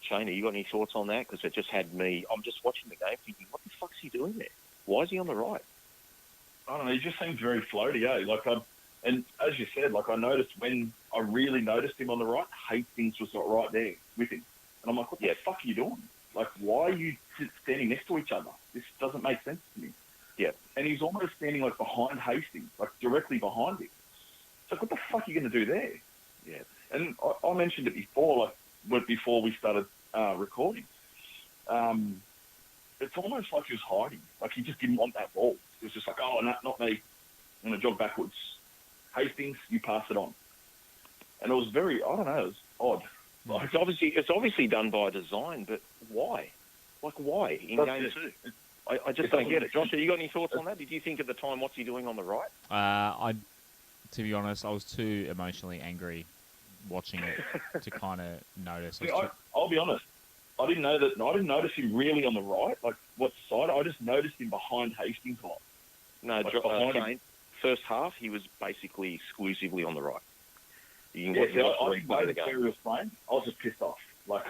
Shayne, have you got any thoughts on that? Because it just had me... I'm just watching the game thinking, what the fuck's he doing there? Why is he on the right? I don't know. He just seems very floaty, eh? And as you said, I noticed when I really noticed him on the right, Hastings was right there with him. And I'm like, what the fuck are you doing? Why are you standing next to each other? This doesn't make sense to me. Yeah. And he's almost standing, behind Hastings, directly behind him. So what the fuck are you going to do there? Yeah. And I mentioned it before, before we started recording. It's almost like he was hiding. He just didn't want that ball. It was just oh, no, not me. I'm going to jog backwards. Hastings, you pass it on. And it was very, I don't know, it was odd. It's obviously done by design, but why? Why in game 2? I just don't get it. Josh, have you got any thoughts on that? Did you think at the time, what's he doing on the right? To be honest, I was too emotionally angry watching it to kind of notice. I'll be honest. I didn't notice him really on the right, what side. I just noticed him behind Hastings a lot. No, Shayne, first half, he was basically exclusively on the right. You can I didn't notice where he was playing. I was just pissed off. I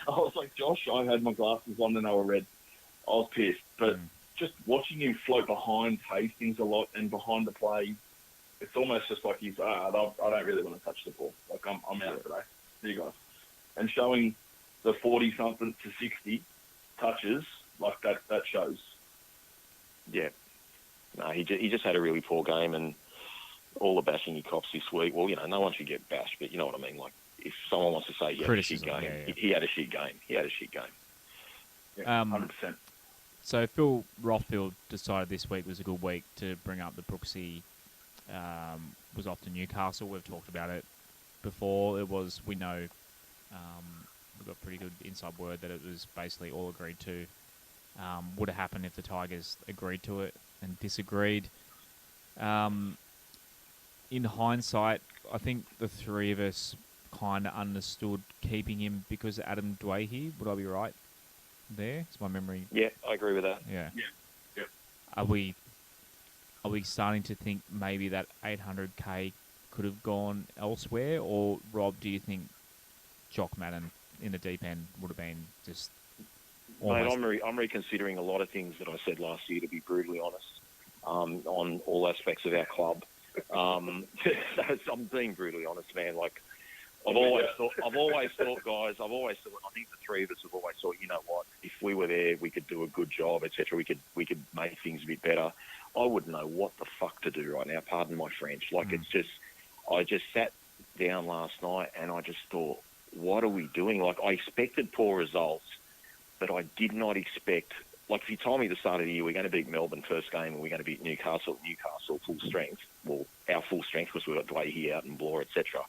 was like, Josh, I had my glasses on and they were red. I was pissed. But just watching him float behind Hastings a lot and behind the play, it's almost just like he's, I don't really want to touch the ball. I'm out today. you guys, and showing the 40-something to 60 touches like that shows. Yeah. No, he just had a really poor game, and all the bashing he cops this week. Well, no one should get bashed, but you know what I mean. Like, if someone wants to say he had a shit game, he had a shit game. He had a shit game. Yeah, 100%. So Phil Rothfield decided this week was a good week to bring up the Brooksy was off to Newcastle. We've talked about it before. We know, we've got pretty good inside word that it was basically all agreed to. Would have happened if the Tigers agreed to it and disagreed. In hindsight, I think the three of us kind of understood keeping him because of Adam Dwayhe. Would I be right there? Is my memory? Yeah, I agree with that. Yeah. Are we starting to think maybe that 800k could have gone elsewhere? Or, Rob, do you think Jock Madden in the deep end would have been just almost... Mate, I'm reconsidering a lot of things that I said last year, to be brutally honest, on all aspects of our club. I'm being brutally honest, man. Like, I've always thought, guys, I think the three of us have always thought, you know what, if we were there, we could do a good job, etc. We could make things a bit better. I wouldn't know what the fuck to do right now, pardon my French. Like, it's just, I just sat down last night and I just thought, what are we doing? Like, I expected poor results, but I did not expect, like, if you told me at the start of the year we're going to beat Melbourne first game and we're going to beat Newcastle full strength, well, our full strength because we've got Dwayne out and Bloor, etc.,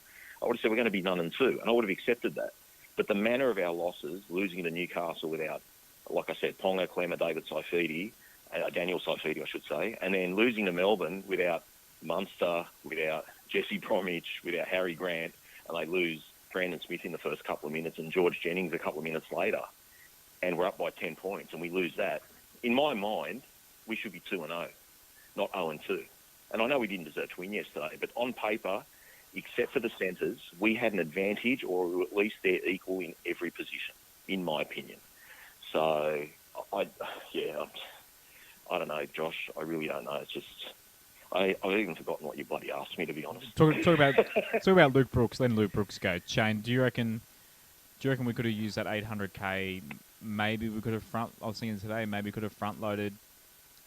I would have said we're going to be 9-2, and I would have accepted that. But the manner of our losses, losing to Newcastle without, like I said, Ponga, Clemmer, David Saifidi, Daniel Saifidi, I should say, and then losing to Melbourne without Munster, without Jesse Bromwich, without Harry Grant, and they lose Brandon Smith in the first couple of minutes and George Jennings a couple of minutes later, and we're up by 10 points and we lose that. In my mind, we should be 2-0, not 0-2. And I know we didn't deserve to win yesterday, but on paper, except for the centres, we had an advantage, or at least they're equal in every position, in my opinion. So, I don't know, Josh. I really don't know. It's just, I've even forgotten what you bloody asked me, to be honest. Talk about Luke Brooks, then Luke Brooks go. Shayne, do you reckon we could have used that 800k? Maybe we could have I was thinking today, maybe we could have front-loaded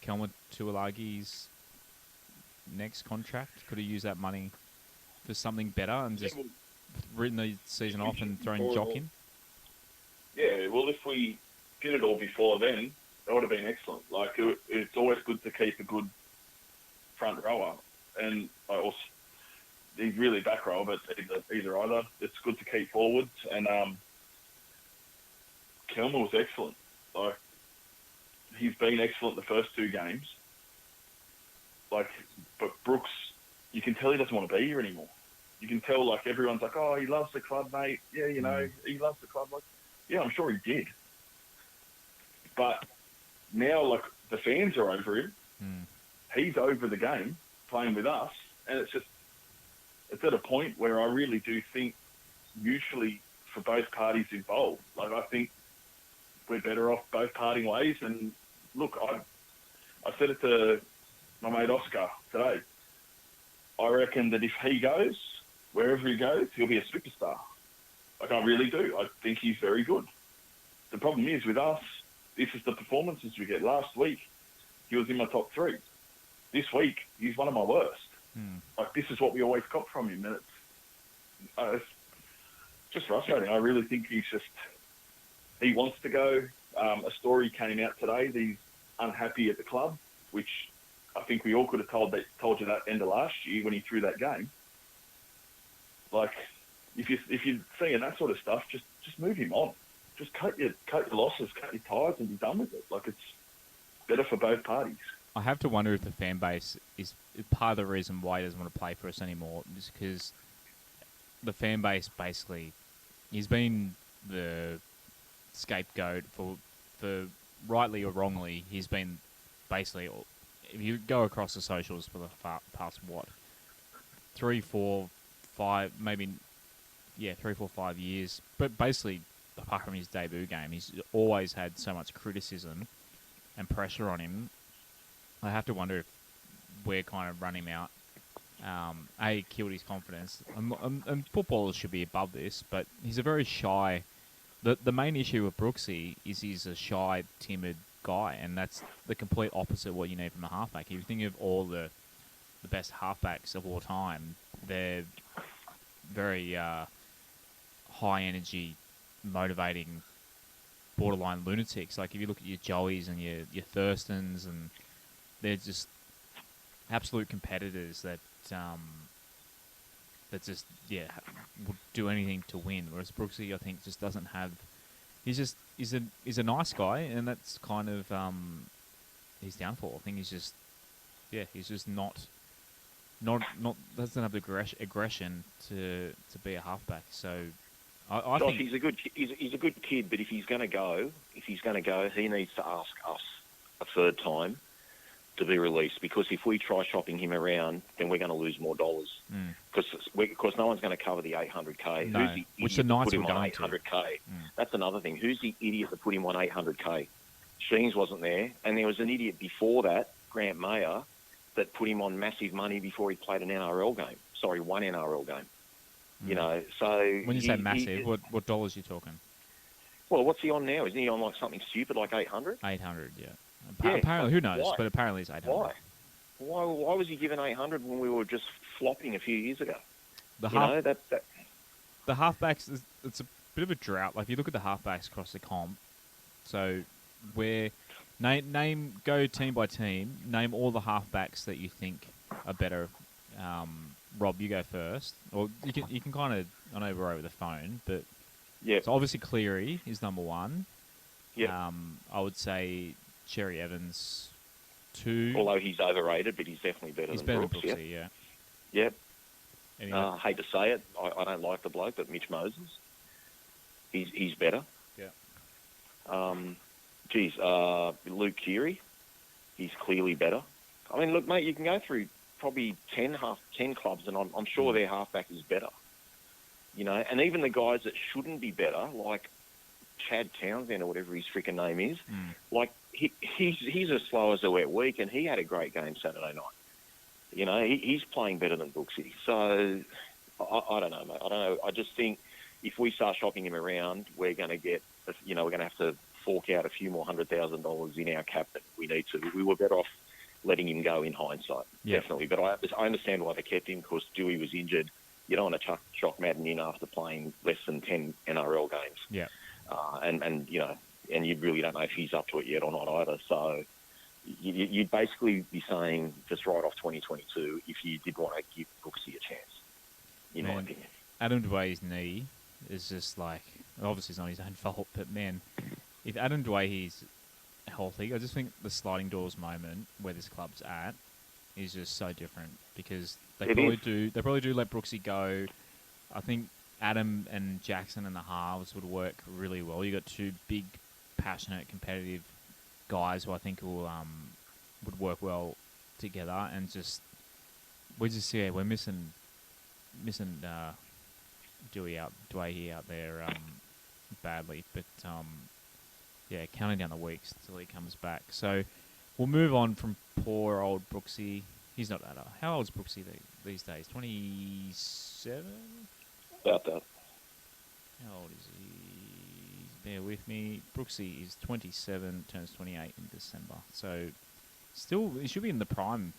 Kelma Tuolagi's next contract. Could have used that money for something better and just written the season off and thrown Jock in? Yeah, well, if we did it all before then, that would have been excellent. Like, it's always good to keep a good front rower. And he's really back rower, but either. It's good to keep forwards. And Kelma was excellent. Like, he's been excellent the first two games. Like, but Brooks, you can tell he doesn't want to be here anymore. You can tell, like, everyone's like, oh, he loves the club, mate. Yeah, he loves the club. Like, yeah, I'm sure he did. But now, like, the fans are over him. He's over the game, playing with us. And it's at a point where I really do think, mutually, for both parties involved, like, I think we're better off both parting ways. And, look, I said it to my mate Oscar today. I reckon that if he goes, wherever he goes, he'll be a superstar. Like, I really do. I think he's very good. The problem is, with us, this is the performances we get. Last week, he was in my top 3. This week, he's one of my worst. Like, this is what we always got from him, and it's just frustrating. I really think he wants to go. A story came out today that he's unhappy at the club, which I think we all could have told you that end of last year when he threw that game. Like, if you're seeing that sort of stuff, just move him on. Just cut your losses, cut your ties, and be done with it. Like, it's better for both parties. I have to wonder if the fan base is part of the reason why he doesn't want to play for us anymore, just because the fan base basically, he's been the scapegoat for rightly or wrongly, he's been basically, if you go across the socials for the past, 3, 4, 5, maybe, 3, 4, 5 years, but basically, apart from his debut game, he's always had so much criticism and pressure on him. I have to wonder if we're kind of running him out killed his confidence. And footballers should be above this, but he's a very shy. The main issue with Brooksy is he's a shy, timid guy, and that's the complete opposite of what you need from a halfback. If you think of all the best halfbacks of all time, they're very high energy, motivating, borderline lunatics. Like if you look at your Joeys and your Thurstons, and they're just absolute competitors that just would do anything to win. Whereas Brooksy, I think, just doesn't have. He's a nice guy, and that's kind of his downfall. I think he's just not doesn't have the aggression to be a halfback. So I Josh, think he's a good kid, but if he's going to go, he needs to ask us a third time to be released, because if we try shopping him around, then we're going to lose more dollars. Because no one's going to cover the 800K. No, Who's the which the idiot that Knights put him were on going to. 800K? That's another thing. Who's the idiot that put him on 800K? Shayne wasn't there, and there was an idiot before that, Grant Mayer, that put him on massive money before he played an NRL game. Sorry, one NRL game. You know, so when you say massive, what dollars are you talking? Well, what's he on now? Isn't he on like something stupid like 800? 800, yeah. Yeah, Apparently, who knows? why? But apparently it's 800. Why was he given 800 when we were just flopping a few years ago? The halfbacks, it's a bit of a drought. Like if you look at the halfbacks across the comp, so where go team by team, name all the halfbacks that you think are better. Rob, you go first, or you can kind of, I know we're over the phone, but yeah. So obviously Cleary is number one. Yeah. I would say Cherry Evans 2. Although he's overrated, but he's definitely better He's than better Brooks. than Brooksy, yeah. Yep. Anyway. Hate to say it, I don't like the bloke, but Mitch Moses, he's better. Yeah. Luke Keary, he's clearly better. I mean, look, mate, you can go through probably 10 clubs, and I'm sure their halfback is better. You know, and even the guys that shouldn't be better, like Chad Townsend or whatever his freaking name is, like he's as slow as a wet week, and he had a great game Saturday night. You know, he's playing better than Brooksy. So I don't know, mate. I don't know. I just think if we start shopping him around, we're going to get, we're going to have to fork out a few more $100,000 in our cap that we need to. We were better off letting him go in hindsight, definitely. But I understand why they kept him, because Dewey was injured. You don't want to chuck Madden in after playing less than 10 NRL games. Yeah. And you really don't know if he's up to it yet or not either. So you'd basically be saying just write off 2022 if you did want to give Brooksy a chance, in my opinion. Adam Dway's knee is just like, obviously it's not his own fault, but man, if Adam Dway's healthy, I just think the sliding doors moment where this club's at is just so different, because they probably do let Brooksy go. I think Adam and Jackson and the halves would work really well. You got two big, passionate, competitive guys who I think will would work well together, and we're missing Dewey out there badly, but counting down the weeks until he comes back. So we'll move on from poor old Brooksy. He's not that old. How old is Brooksy these days? 27? About that. How old is he? Bear with me. Brooksy is 27, turns 28 in December. So still, he should be in the prime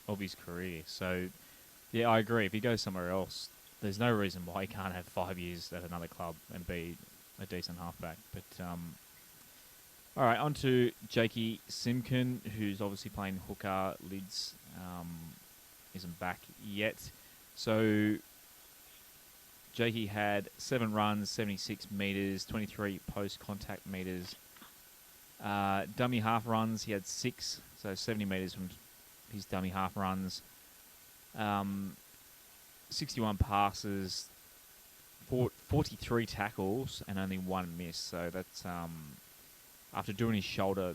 of his career. So, yeah, I agree. If he goes somewhere else, there's no reason why he can't have 5 years at another club and be a decent halfback. But all right, on to Jakey Simkin, who's obviously playing hooker. Lids isn't back yet. So Jakey had 7 runs, 76 metres, 23 post-contact metres. Dummy half runs, he had 6, so 70 metres from his dummy half runs. 61 passes, 43 tackles, and only 1 miss. So that's after doing his shoulder.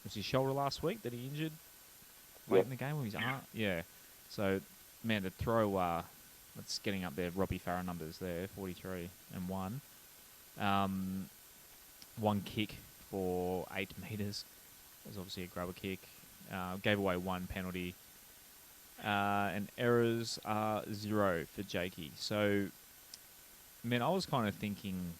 Was his shoulder last week that he injured late in the game? Or his arm? Yeah. So, man, to throw, that's getting up there, Robbie Farah numbers there, 43 and 1. 1 kick for 8 metres. That was obviously a grubber kick. Gave away 1 penalty. and errors are 0 for Jakey. So, man, I was kind of thinking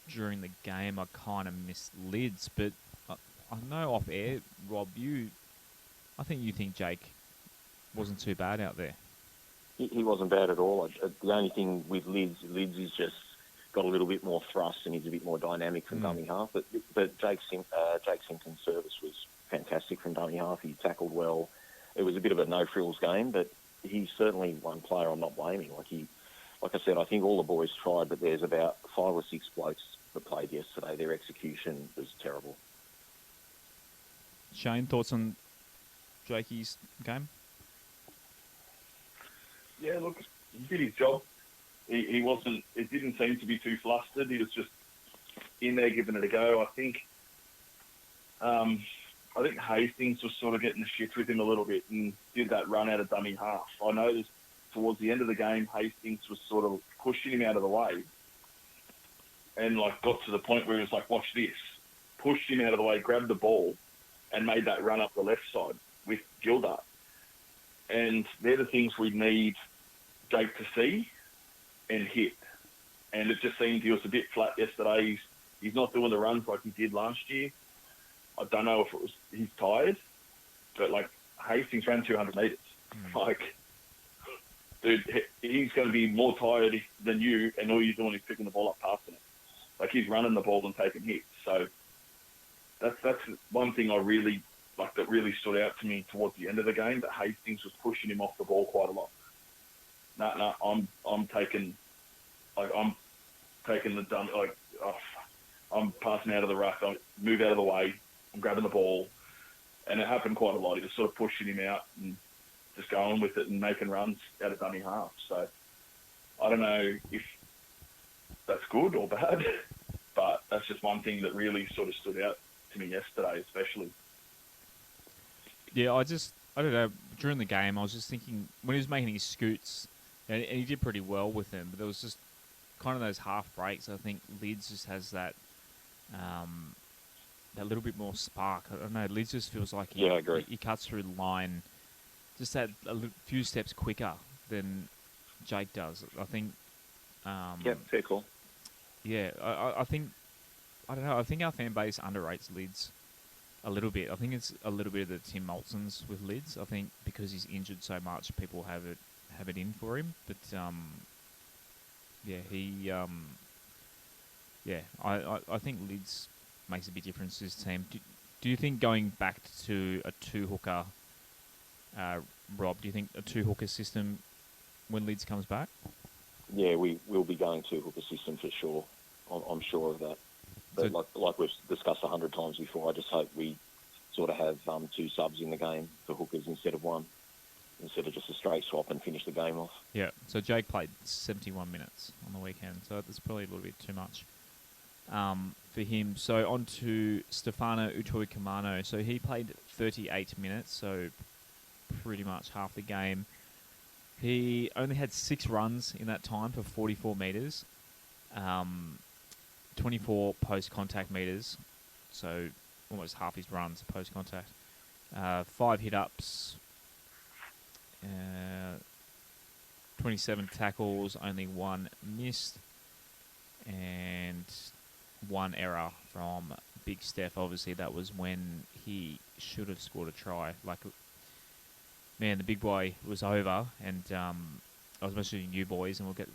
during the game I kind of missed lids, but I know off air, Rob, I think you think Jake wasn't too bad out there. He wasn't bad at all. The only thing with Lids is just got a little bit more thrust and he's a bit more dynamic from dummy half. But Jake Simpson's service was fantastic from dummy half. He tackled well. It was a bit of a no-frills game, but he's certainly one player I'm not blaming. Like I said, I think all the boys tried, but there's about 5 or 6 blokes that played yesterday. Their execution was terrible. Shayne, thoughts on Jakey's game? Yeah, look, he did his job. He wasn't. It didn't seem to be too flustered. He was just in there giving it a go. I think Hastings was sort of getting the shit with him a little bit and did that run out of dummy half. I noticed towards the end of the game, Hastings was sort of pushing him out of the way and got to the point where he was like, watch this. Pushed him out of the way, grabbed the ball and made that run up the left side with Gildart. And they're the things we need Jake to see and hit. And it just seemed he was a bit flat yesterday. He's not doing the runs like he did last year. I don't know if he's tired, but Hastings ran 200 metres. Dude, he's going to be more tired than you, and all you're doing is picking the ball up passing it. He's running the ball and taking hits. So that's one thing I really that really stood out to me towards the end of the game, that Hastings was pushing him off the ball quite a lot. I'm taking the dummy, I'm passing out of the ruck, I move out of the way, I'm grabbing the ball, and it happened quite a lot. He was sort of pushing him out and just going with it and making runs out of dummy half. So I don't know if that's good or bad, but that's just one thing that really sort of stood out to me yesterday, especially. Yeah, I don't know, during the game I was just thinking, when he was making his scoots, and he did pretty well with them, but there was just kind of those half breaks. I think Lids just has that little bit more spark. I don't know, Lids just feels like I agree. He cuts through the line just that few steps quicker than Jake does. I think... fair call. Yeah, I think... I don't know, I think our fan base underrates Lids a little bit. I think it's a little bit of the Tim Molsons with Lids. I think because he's injured so much, people have it in for him. But I think Lids makes a big difference to his team. Do you think going back to a 2-hooker, Rob, do you think a 2-hooker system when Lids comes back? Yeah, we will be going 2-hooker system for sure. I'm sure of that. But like we've discussed 100 times before, I just hope we sort of have 2 subs in the game for hookers instead of 1, instead of just a straight swap and finish the game off. Yeah, so Jake played 71 minutes on the weekend, so that's probably a little bit too much for him. So on to Stefano Utoe Kimano. So he played 38 minutes, so pretty much half the game. He only had 6 runs in that time for 44 metres. 24 post-contact metres, so almost half his runs post-contact. 5 hit-ups, 27 tackles, only 1 missed, and 1 error from Big Steph. Obviously, that was when he should have scored a try. Man, the big boy was over, and I was messaging you boys, and we'll get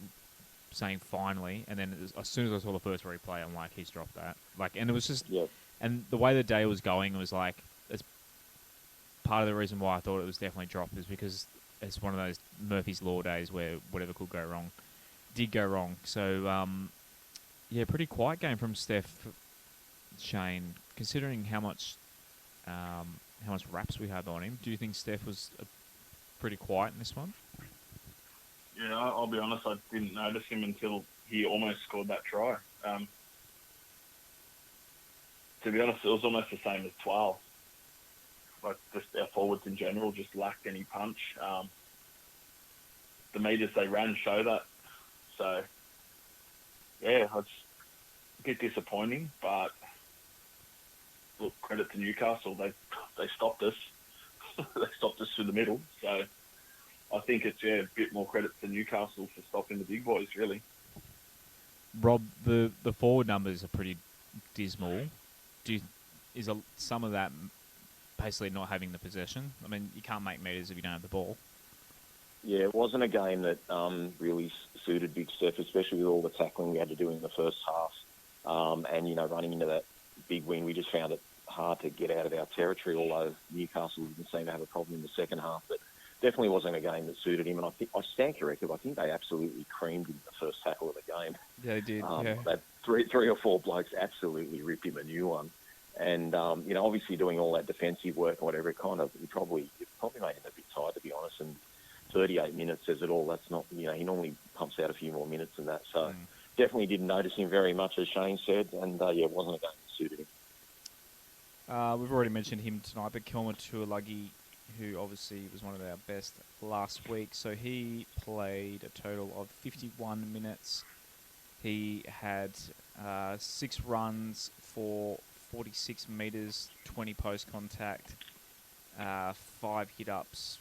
saying finally, and then as soon as I saw the first replay, I'm like, he's dropped that. And it was just, and the way the day was going, it was it's part of the reason why I thought it was definitely dropped is because it's one of those Murphy's Law days where whatever could go wrong did go wrong. So, pretty quiet game from Steph, Shayne, considering how much raps we had on him. Do you think Steph was pretty quiet in this one? Yeah, I'll be honest, I didn't notice him until he almost scored that try. To be honest, it was almost the same as 12. Just our forwards in general just lacked any punch. The metres they ran show that. So, yeah, it's a bit disappointing, but look, credit to Newcastle. They stopped us. they stopped us through the middle. So I think it's a bit more credit to Newcastle for stopping the big boys, really. Rob, the forward numbers are pretty dismal. Is some of that basically not having the possession? I mean, you can't make meters if you don't have the ball. Yeah, it wasn't a game that really suited Big Steph, especially with all the tackling we had to do in the first half. And, running into that big win, we just found it hard to get out of our territory, although Newcastle didn't seem to have a problem in the second half. But definitely wasn't a game that suited him. And I stand corrected. I think they absolutely creamed him the first tackle of the game. Yeah, they did. That three or four blokes absolutely ripped him a new one. And, obviously doing all that defensive work or whatever, it probably made him a bit tired, to be honest. And 38 minutes says it all. That's not, he normally pumps out a few more minutes than that. So definitely didn't notice him very much, as Shayne said. And, it wasn't a game that suited him. We've already mentioned him tonight, but Kimano, who obviously was one of our best last week. So he played a total of 51 minutes. He had 6 runs for 46 metres, 20 post contact, 5 hit-ups,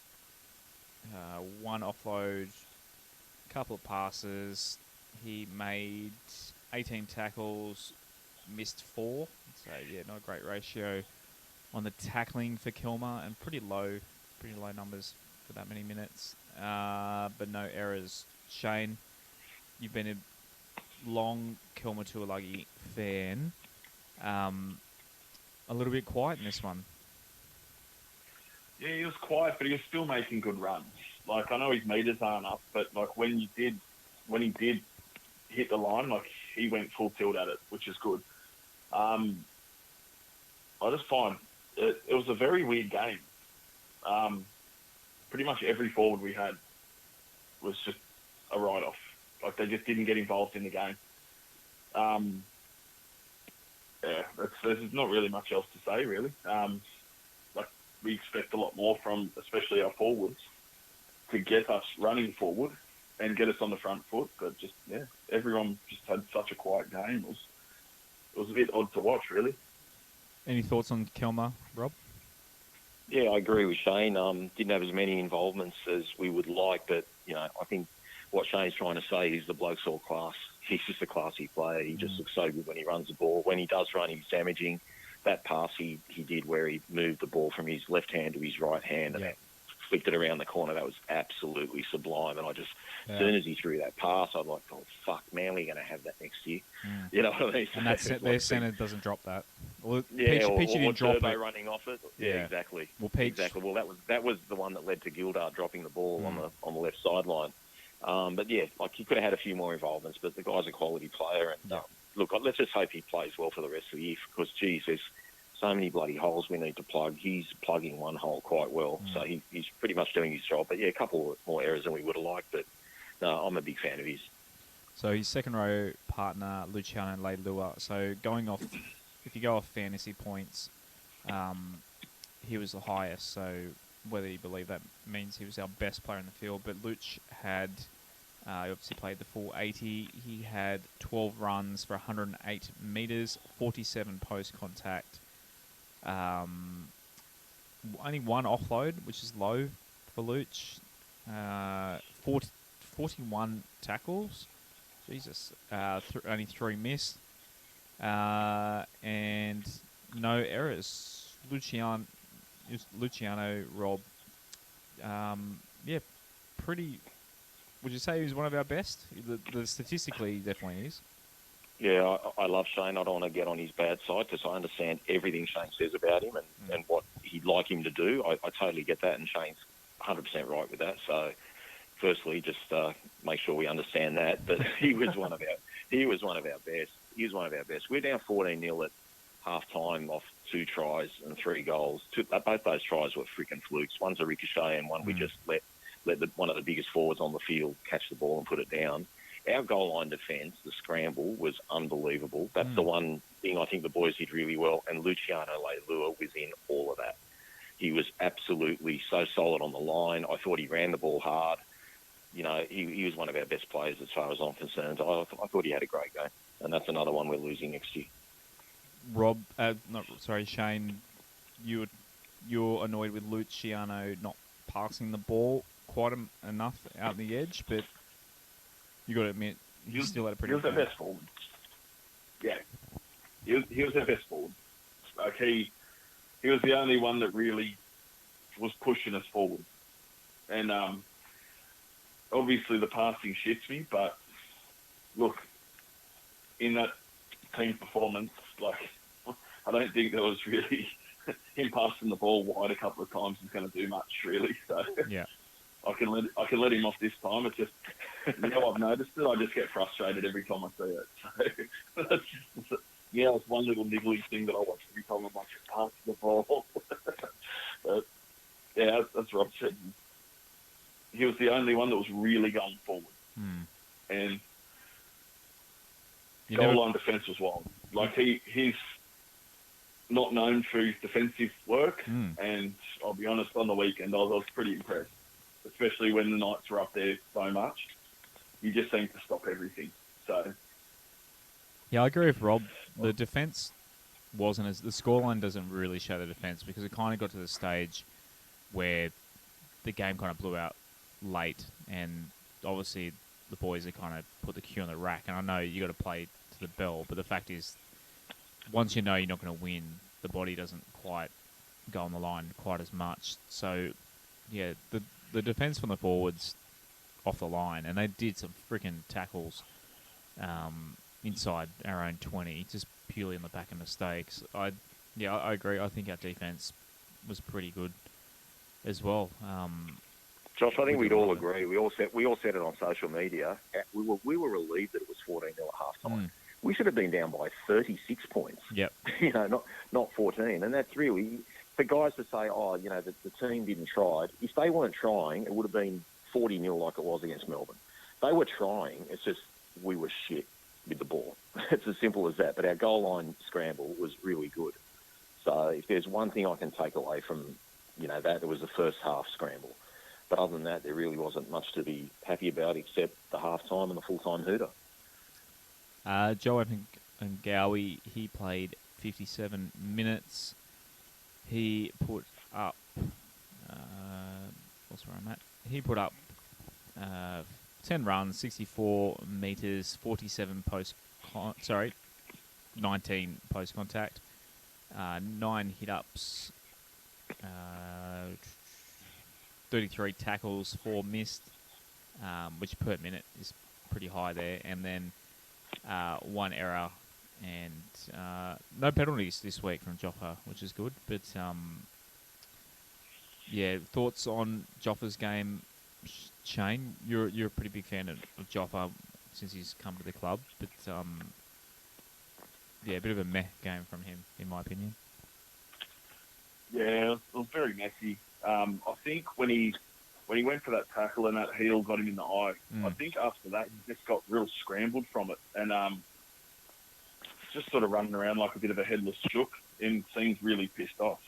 1 offload, couple of passes. He made 18 tackles, missed 4. So, yeah, not a great ratio on the tackling for Kilmer, and pretty low numbers for that many minutes. But no errors. Shayne, you've been a long Kilmer Tuolagi fan. A little bit quiet in this one. Yeah, he was quiet, but he was still making good runs. Like, I know his meters aren't up, but like when he did hit the line, like he went full tilt at it, which is good. I just find it was a very weird game. Pretty much every forward we had was just a write-off. Like, they just didn't get involved in the game. There's not really much else to say, really. Like, we expect a lot more from, especially our forwards, to get us running forward and get us on the front foot. But just, everyone just had such a quiet game. It was a bit odd to watch, really. Any thoughts on Kilmer, Rob? Yeah, I agree with Shayne. Didn't have as many involvements as we would like, but, I think what Shayne's trying to say is the bloke's all class. He's just a classy player. He just looks so good when he runs the ball. When he does run, he's damaging. That pass he did where he moved the ball from his left hand to his right hand and flicked it around the corner, that was absolutely sublime. And as soon as he threw that pass, I'd like, oh, fuck, Manly going to have that next year. You know what I mean? And that's it. Their centre doesn't drop that. Well, Peachy didn't drop it. Running off it. Yeah, exactly. Well, exactly. Well, that was the one that led to Gildart dropping the ball on the left sideline. But yeah, like, he could have had a few more involvements, but the guy's a quality player. And look, let's just hope he plays well for the rest of the year, because, geez, there's so many bloody holes we need to plug. He's plugging one hole quite well, so he's pretty much doing his job. But yeah, a couple more errors than we would have liked, but no, I'm a big fan of his. So his second row partner, Luciano Leilua. So if you go off fantasy points, he was the highest. So whether you believe that means he was our best player in the field, but Luch had, he obviously played the full 80. He had 12 runs for 108 metres, 47 post contact. Only 1 offload, which is low for Luch. 41 tackles. Jesus. Only 3 missed. And no errors. Luciano, Rob. Pretty. Would you say he was one of our best? The statistically, he definitely is. Yeah, I love Shayne. I don't want to get on his bad side, because I understand everything Shayne says about him and what he'd like him to do. I totally get that, and Shayne's 100% right with that. So, firstly, just make sure we understand that. But he was one of our best. He was one of our best. We're down 14-0 at half-time off 2 tries and 3 goals. Both those tries were freaking flukes. One's a ricochet, and one we just let one of the biggest forwards on the field catch the ball and put it down. Our goal line defence, the scramble, was unbelievable. That's the one thing I think the boys did really well, and Luciano Leilua was in all of that. He was absolutely so solid on the line. I thought he ran the ball hard. He was one of our best players as far as I'm concerned. I thought he had a great game, and that's another one we're losing next year. Shayne, you were you're annoyed with Luciano not passing the ball quite enough out the edge, but you got to admit he still had a pretty He was good their game. best forward. Yeah, he was their best forward. Like he was the only one that really was pushing us forward. And obviously the passing shits me, but look, in that team performance, like I don't think there was really him passing the ball wide a couple of times is going to do much really. So Yeah. I can let him off this time. It's just I've noticed it. I just get frustrated every time I see it. So that's just, it's one little niggly thing that I watch every time I'm watching pass the ball. But yeah, as Rob said, he was the only one that was really going forward, and goal line defence was wild. Like he's not known for his defensive work, and I'll be honest, on the weekend I was pretty impressed, especially when the Knights were up there so much. You just seem to stop everything. So yeah, I agree with Rob. The defence wasn't as the scoreline doesn't really show the defence because it kind of got to the stage where the game kind of blew out late, and obviously the boys are kind of put the cue on the rack. And I know you got to play to the bell, but the fact is, once you know you're not going to win, the body doesn't quite go on the line quite as much. So, yeah, the defence from the forwards off the line, and they did some freaking tackles inside our own 20, just purely on the back of mistakes. I agree. I think our defence was pretty good as well. Josh, I think we'd all agree. We all said it on social media. We were relieved that it was 14-0 at halftime. We should have been down by 36 points. Yep. Not 14. And that's really for guys to say, the team didn't try. If they weren't trying, it would have been 40-0 like it was against Melbourne. They were trying. It's just we were shit with the ball. It's as simple as that. But our goal line scramble was really good. So if there's one thing I can take away from, that, it was the first half scramble. But other than that, there really wasn't much to be happy about except the half-time and the full-time hooter. Joe Gowie, he played 57 minutes. He put up... what's where I'm at? He put up 10 runs, 64 metres, 19 post-contact, 9 hit-ups, 33 tackles, 4 missed, which per minute is pretty high there, and then 1 error, and no penalties this week from Joffa, which is good. But thoughts on Joffa's game, Shayne? You're a pretty big fan of Joffa since he's come to the club, but a bit of a meh game from him, in my opinion. Yeah, it was very messy. I think when he went for that tackle and that heel got him in the eye, I think after that he just got real scrambled from it and just sort of running around like a bit of a headless chook and seemed really pissed off.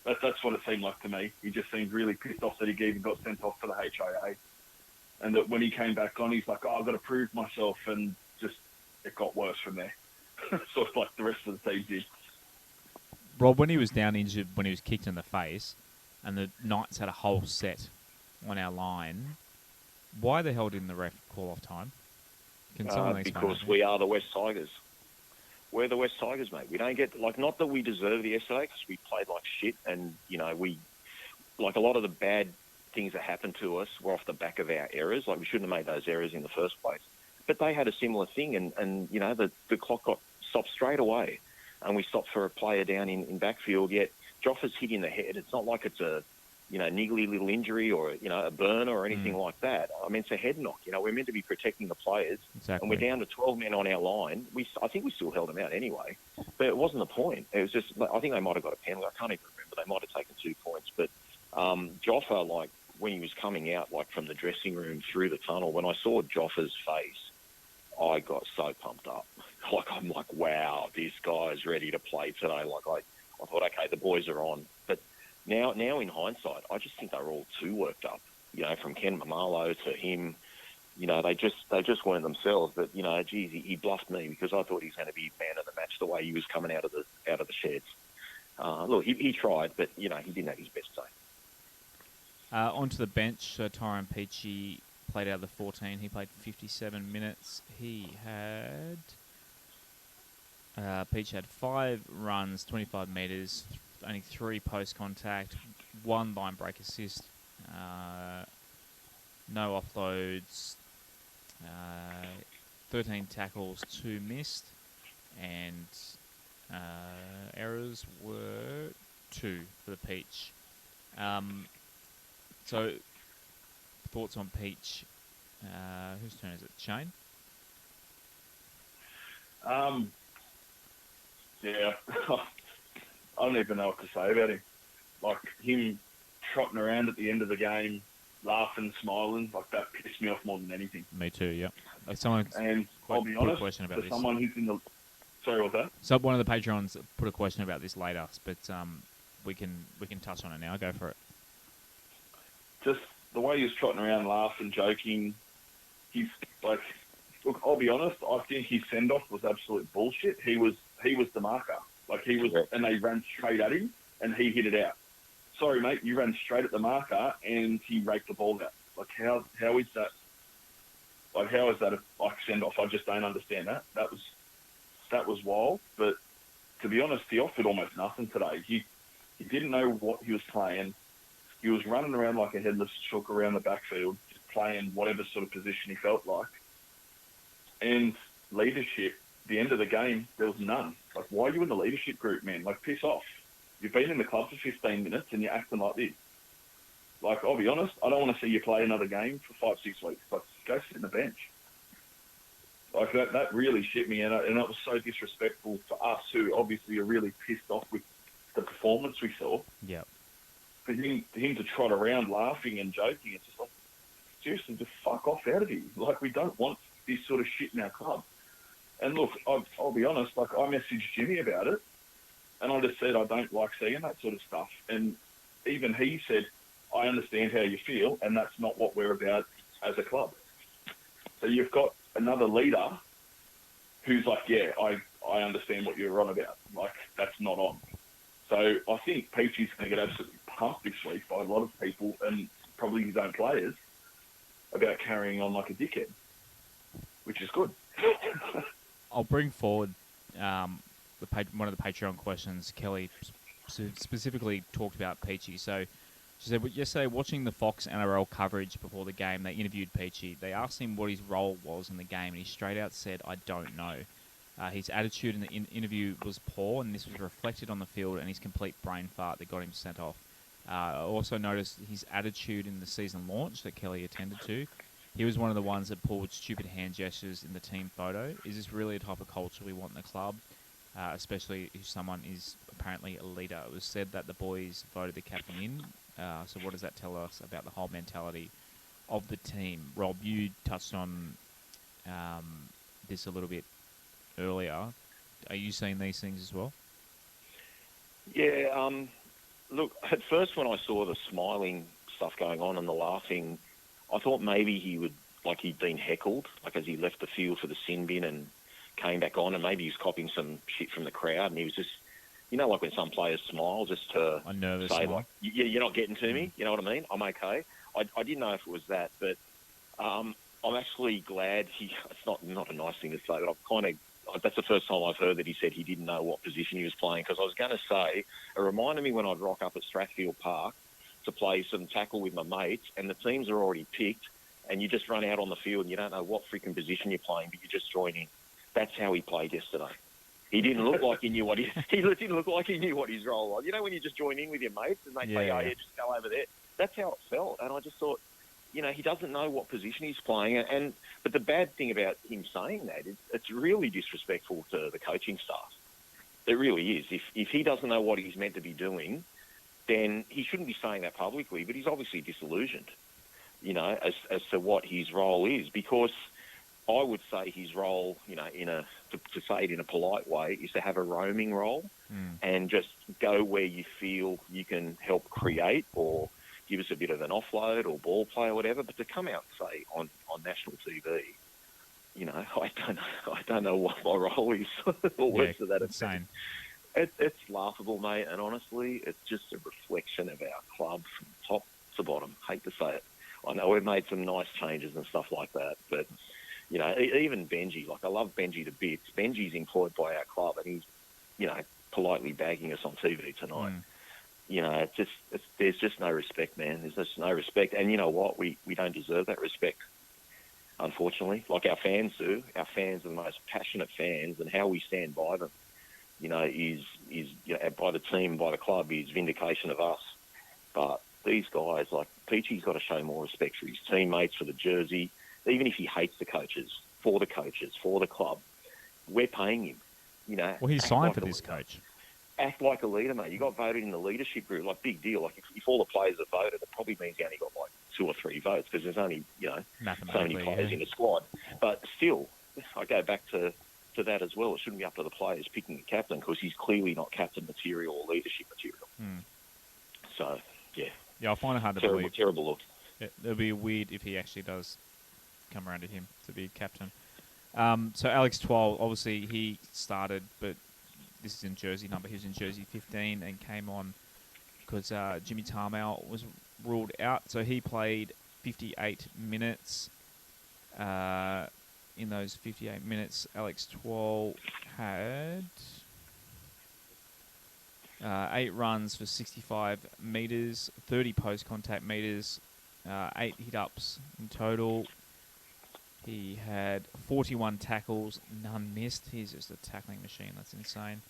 That's what it seemed like to me. He just seemed really pissed off that he even got sent off for the HIA. And that when he came back on, he's like, I've got to prove myself, and just it got worse from there. Sort of like the rest of the team did. Rob, when he was down injured, when he was kicked in the face, and the Knights had a whole set on our line, why the hell didn't the ref call off time? Can someone explain? Because we are the West Tigers. We're the West Tigers, mate. We don't get, not that we deserve the yesterday, because we played like shit, and, we, a lot of the bad things that happened to us were off the back of our errors. We shouldn't have made those errors in the first place. But they had a similar thing, and the clock got stopped straight away, and we stopped for a player down in backfield, yet Joffa's hit in the head. It's not like it's a, niggly little injury or, a burn or anything like that. I mean, it's a head knock. We're meant to be protecting the players. Exactly. And we're down to 12 men on our line. I think we still held them out anyway. But it wasn't the point. It was just, I think they might have got a penalty. I can't even remember. They might have taken 2 points. But Joffa, when he was coming out, from the dressing room through the tunnel, when I saw Joffa's face, I got so pumped up. I'm like, wow, this guy's ready to play today. I thought, okay, the boys are on. But now in hindsight, I just think they were all too worked up. From Ken Mamalo to him, they just weren't themselves. But geez, he bluffed me because I thought he was going to be man of the match the way he was coming out of the sheds. Look, he tried, but, he didn't have his best day. Onto the bench, so Tyrone Peachey played out of the 14. He played 57 minutes. Peach had 5 runs, 25 metres, only 3 post-contact, 1 line break assist, no offloads, 13 tackles, 2 missed, and errors were 2 for the Peach. So, thoughts on Peach? Whose turn is it? Shayne? Yeah, I don't even know what to say about him. Like, him trotting around at the end of the game, laughing, smiling, like, that pissed me off more than anything. Me too, yeah. And I'll be honest, for someone who's in the... Sorry, what's that? So one of the Patreons put a question about this later, but we can touch on it now. Go for it. Just the way he was trotting around, laughing, joking, he's like... Look, I'll be honest, I think his send-off was absolute bullshit. He was the marker. Like, he was... And they ran straight at him, and he hit it out. Sorry, mate, you ran straight at the marker, and he raked the ball out. Like, how is that... Like, how is that a send-off? I just don't understand that. That was wild. But to be honest, he offered almost nothing today. He didn't know what he was playing. He was running around like a headless chook around the backfield, just playing whatever sort of position he felt like. And leadership, the end of the game, there was none. Like, why are you in the leadership group, man? Like, piss off. You've been in the club for 15 minutes and you're acting like this. Like, I'll be honest, I don't want to see you play another game for 5-6 weeks. Like, go sit in the bench. Like, that really shit me, and it was so disrespectful for us, who obviously are really pissed off with the performance we saw. Yeah. For him to trot around laughing and joking, it's just like, seriously, just fuck off out of here. Like, we don't want this sort of shit in our club. And look, I'll be honest, like, I messaged Jimmy about it, and I just said I don't like seeing that sort of stuff. And even he said, I understand how you feel, and that's not what we're about as a club. So you've got another leader who's like, yeah, I understand what you're on about. Like, that's not on. So I think Peachy's going to get absolutely pumped this week by a lot of people, and probably his own players, about carrying on like a dickhead, which is good. I'll bring forward one of the Patreon questions. Kelly specifically talked about Peachy. So she said, yesterday, watching the Fox NRL coverage before the game, they interviewed Peachy. They asked him what his role was in the game, and he straight out said, I don't know. His attitude in the interview was poor, and this was reflected on the field, and his complete brain fart that got him sent off. I also noticed his attitude in the season launch that Kelly attended to. He was one of the ones that pulled stupid hand gestures in the team photo. Is this really the type of culture we want in the club? Especially if someone is apparently a leader. It was said that the boys voted the captain in. So what does that tell us about the whole mentality of the team? Rob, you touched on this a little bit earlier. Are you seeing these things as well? Yeah, look, at first when I saw the smiling stuff going on and the laughing, I thought maybe he'd been heckled, like as he left the field for the sin bin and came back on, and maybe he was copying some shit from the crowd, and he was just, like when some players smile just to say, like, you're not getting to me, you know what I mean? I'm okay. I didn't know if it was that, but I'm actually glad it's not a nice thing to say, but that's the first time I've heard that he said he didn't know what position he was playing, because I was going to say, it reminded me when I'd rock up at Strathfield Park to play some tackle with my mates, and the teams are already picked, and you just run out on the field and you don't know what freaking position you're playing, but you just join in. That's how he played yesterday. He didn't look like he knew what he didn't look like he knew what his role was. You know when you just join in with your mates and they say, "Oh yeah, just go over there." That's how it felt, and I just thought, he doesn't know what position he's playing. But the bad thing about him saying that is it's really disrespectful to the coaching staff. It really is. If he doesn't know what he's meant to be doing, then he shouldn't be saying that publicly. But he's obviously disillusioned, as to what his role is, because I would say his role, to say it in a polite way, is to have a roaming role and just go where you feel you can help create or give us a bit of an offload or ball play or whatever. But to come out and say on national TV, I don't know what my role is or words to that insane. It's laughable, mate, and honestly, it's just a reflection of our club from top to bottom. Hate to say it. I know we've made some nice changes and stuff like that, but, you know, even Benji, like, I love Benji to bits. Benji's employed by our club, and he's, you know, politely bagging us on TV tonight. You know, there's just no respect, man. There's just no respect. And you know what? We don't deserve that respect, unfortunately. Like our fans do. Our fans are the most passionate fans, and how we stand by them, you know, is you know, by the team, by the club, is vindication of us. But these guys, like Peachy's got to show more respect for his teammates, for the jersey, even if he hates the coaches, for the club. We're paying him, you know. Well, he's signed for this coach. Act like a leader, mate. You got voted in the leadership group, like big deal. Like if all the players have voted, it probably means he only got like 2 or 3 votes because there's only, you know, so many players in the squad. But still, I go back to that as well. It shouldn't be up to the players picking the captain because he's clearly not captain material or leadership material. So, yeah. Yeah, I find it hard to believe. Terrible look. It'll be weird if he actually does come around to him to be captain. So Alex Twal, obviously he started, but this is in jersey number. He was in jersey 15 and came on because Jimmy Tarmow was ruled out. So he played 58 minutes. In those 58 minutes, Alex Twal had 8 runs for 65 metres, 30 post-contact metres, 8 hit-ups in total. He had 41 tackles, none missed. He's just a tackling machine. That's insane.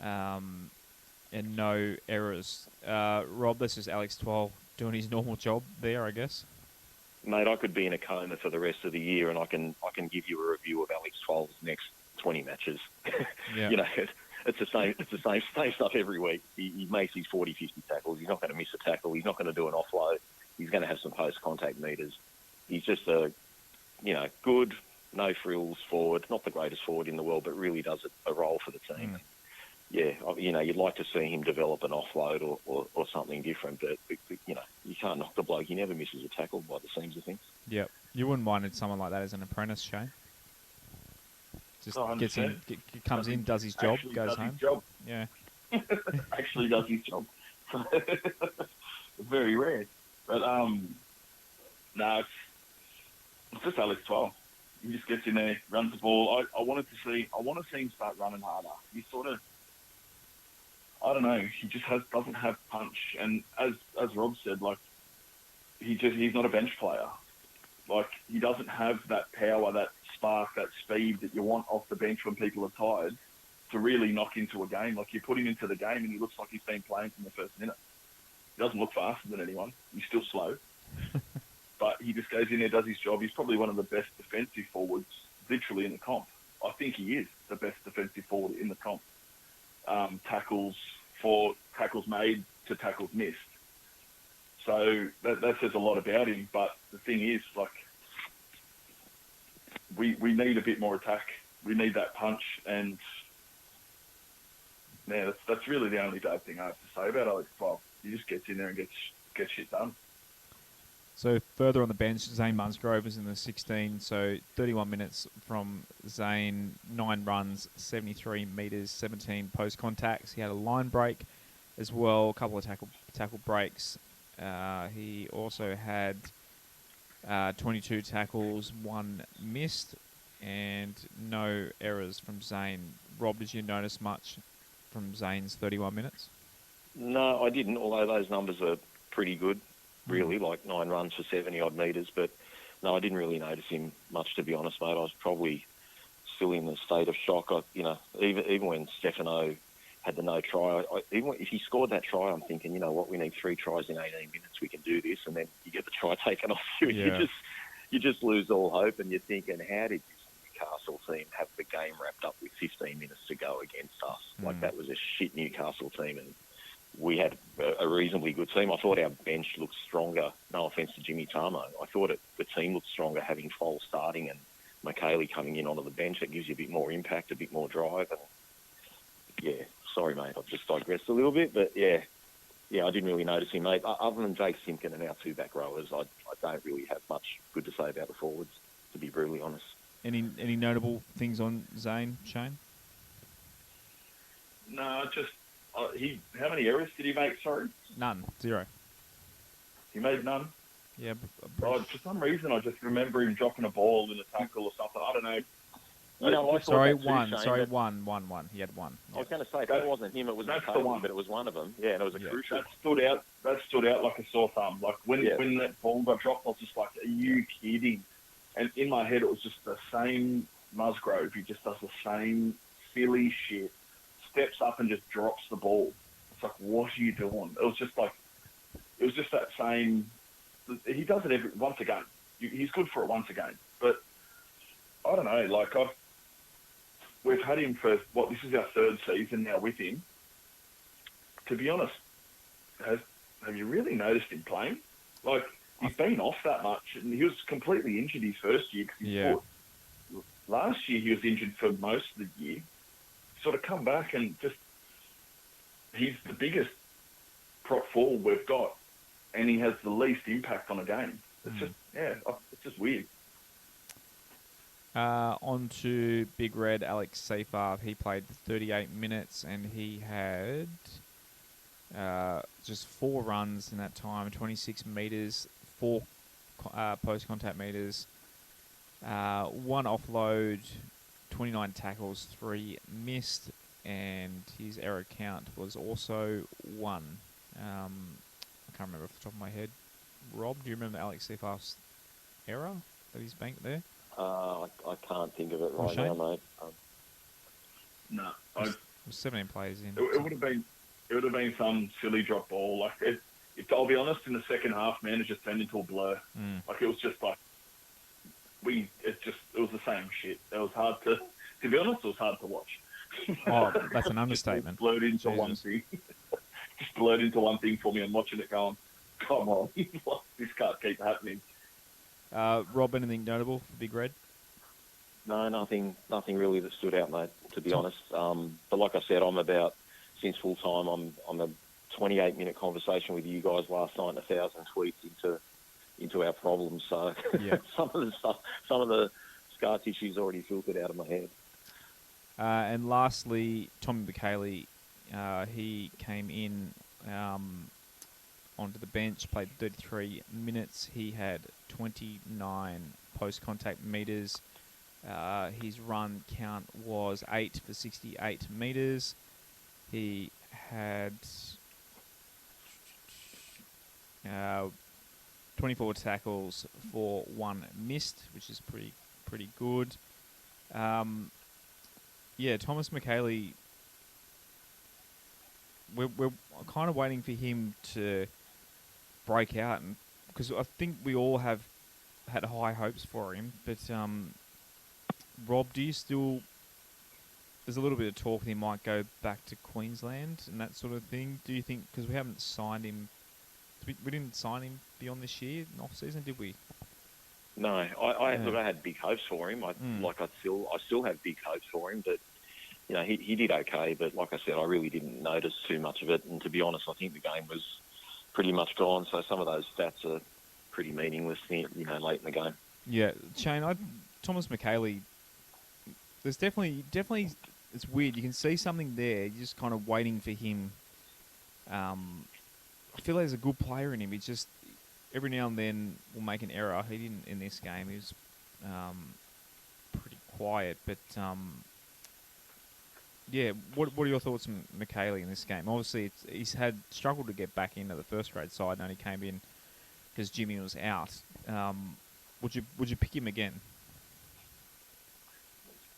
And no errors. Rob, this is Alex Twal doing his normal job there, I guess. Mate, I could be in a coma for the rest of the year, and I can give you a review of Alex Twal's next 20 matches. Yeah. You know, it's the same stuff every week. He makes his 40, 50 tackles. He's not going to miss a tackle. He's not going to do an offload. He's going to have some post-contact meters. He's just a, you know, good, no frills forward. Not the greatest forward in the world, but really does a role for the team. Yeah, you know, you'd like to see him develop an offload or something different, but, you know, you can't knock the bloke. He never misses a tackle by the seams of things. Yep. You wouldn't mind someone like that as an apprentice, Shayne? Just gets in, comes in, does his job, goes home. Yeah. Actually does his job. Very rare. But, no, it's just Alex Twal. He just gets in there, runs the ball. I want to see him start running harder. He sort of, I don't know. He just doesn't have punch, and as Rob said, like he's not a bench player. Like he doesn't have that power, that spark, that speed that you want off the bench when people are tired to really knock into a game. Like you put him into the game, and he looks like he's been playing from the first minute. He doesn't look faster than anyone. He's still slow, but he just goes in there, does his job. He's probably one of the best defensive forwards, literally in the comp. I think he is the best defensive forward in the comp. Tackles made to tackles missed. So that says a lot about him. But the thing is, like, we need a bit more attack. We need that punch. And, man, that's really the only bad thing I have to say about Alex Twal. He just gets in there and gets shit done. So further on the bench, Zane Musgrove was in the 16, so 31 minutes from Zane, 9 runs, 73 metres, 17 post-contacts. He had a line break as well, a couple of tackle breaks. He also had 22 tackles, 1 missed, and no errors from Zane. Rob, did you notice much from Zane's 31 minutes? No, I didn't, although those numbers are pretty good. Really, like 9 runs for 70-odd metres. But, no, I didn't really notice him much, to be honest, mate. I was probably still in a state of shock. You know, even when Stefano had the no try, even if he scored that try, I'm thinking, you know what, we need 3 tries in 18 minutes. We can do this. And then you get the try taken off you. Yeah. You just lose all hope, and you're thinking, how did this Newcastle team have the game wrapped up with 15 minutes to go against us? Like, that was a shit Newcastle team, and we had a reasonably good team. I thought our bench looked stronger. No offence to Jimmy Tarmow. I thought the team looked stronger having Foal starting and Mchaley coming in onto the bench. That gives you a bit more impact, a bit more drive. And yeah, sorry, mate. I've just digressed a little bit. But, yeah, I didn't really notice him, mate. Other than Jake Simpkin and our 2 back rowers, I don't really have much good to say about the forwards, to be brutally honest. Any notable things on Zane, Shayne? No, just How many errors did he make? Sorry, None. 0. he made none. Yeah. For some reason, I just remember him dropping a ball in a tackle or something. I don't know. You know, I thought Sorry, that too, one. Shane, Sorry, but one. He had one. I was going to say, if That- it wasn't him, it was that's the Mchaley, one. but it was one of them. Yeah, and it was a crucial. That stood out like a sore thumb. Like when that ball got dropped, I was just like, "Are you kidding?" And in my head, it was just the same Musgrove. He just does the same silly shit. Steps up and just drops the ball. It's like, what are you doing? It was just that same. He does it once a game. He's good for it once a game. But I don't know. Like we've had him for this is our 3rd season now with him. To be honest, have you really noticed him playing? Like he's been off that much, and he was completely injured his first year because he fought. Last year he was injured for most of the year. Sort of come back and just he's the biggest prop forward we've got, and he has the least impact on a game. It's it's just weird. On to Big Red Alex Safar. He played 38 minutes and he had just 4 runs in that time, 26 metres, 4 post-contact metres, 1 offload, 29 tackles, 3 missed, and his error count was also 1. I can't remember off the top of my head. Rob, do you remember Alex Safar's error that he's banked there? I can't think of it right Shayne? now, mate. No, It was 17 players in. it would have been some silly drop ball. Like I'll be honest, in the second half, man, it just turned into a blur. Like it was just like it was the same shit. It was hard to be honest. It was hard to watch. Oh, that's an understatement. Just blurred into one thing. Just blurred into one thing for me. I'm watching it going, come on, this can't keep happening. Rob, anything notable for Big Red? No, nothing really that stood out, mate, to be honest. But like I said, since full time, I'm a 28-minute conversation with you guys last night and 1,000 tweets into our problems. So some of the scar tissue's already filtered out of my head. And lastly, Tommy Mchaley, he came in onto the bench, played 33 minutes. He had 29 post-contact metres. His run count was 8 for 68 metres. He had 24 tackles for 1 missed, which is pretty good. Thomas Mchaley, we're kind of waiting for him to break out, and because I think we all have had high hopes for him. But Rob, do you still? There's a little bit of talk that he might go back to Queensland and that sort of thing. Do you think, because we haven't signed him, we didn't sign him beyond this year in off season, did we? No, I had big hopes for him. I still have big hopes for him, but you know, he did okay. But like I said, I really didn't notice too much of it. And to be honest, I think the game was pretty much gone. So some of those stats are pretty meaningless, you know, late in the game. Yeah, Shayne, Thomas Mchaley, there's definitely, it's weird. You can see something there. You're just kind of waiting for him. I feel like there's a good player in him. He's just, every now and then will make an error. He didn't in this game. He was pretty quiet. But, what are your thoughts on Mchaley in this game? Obviously, he's had struggled to get back into the first grade side and only came in because Jimmy was out. Would you pick him again?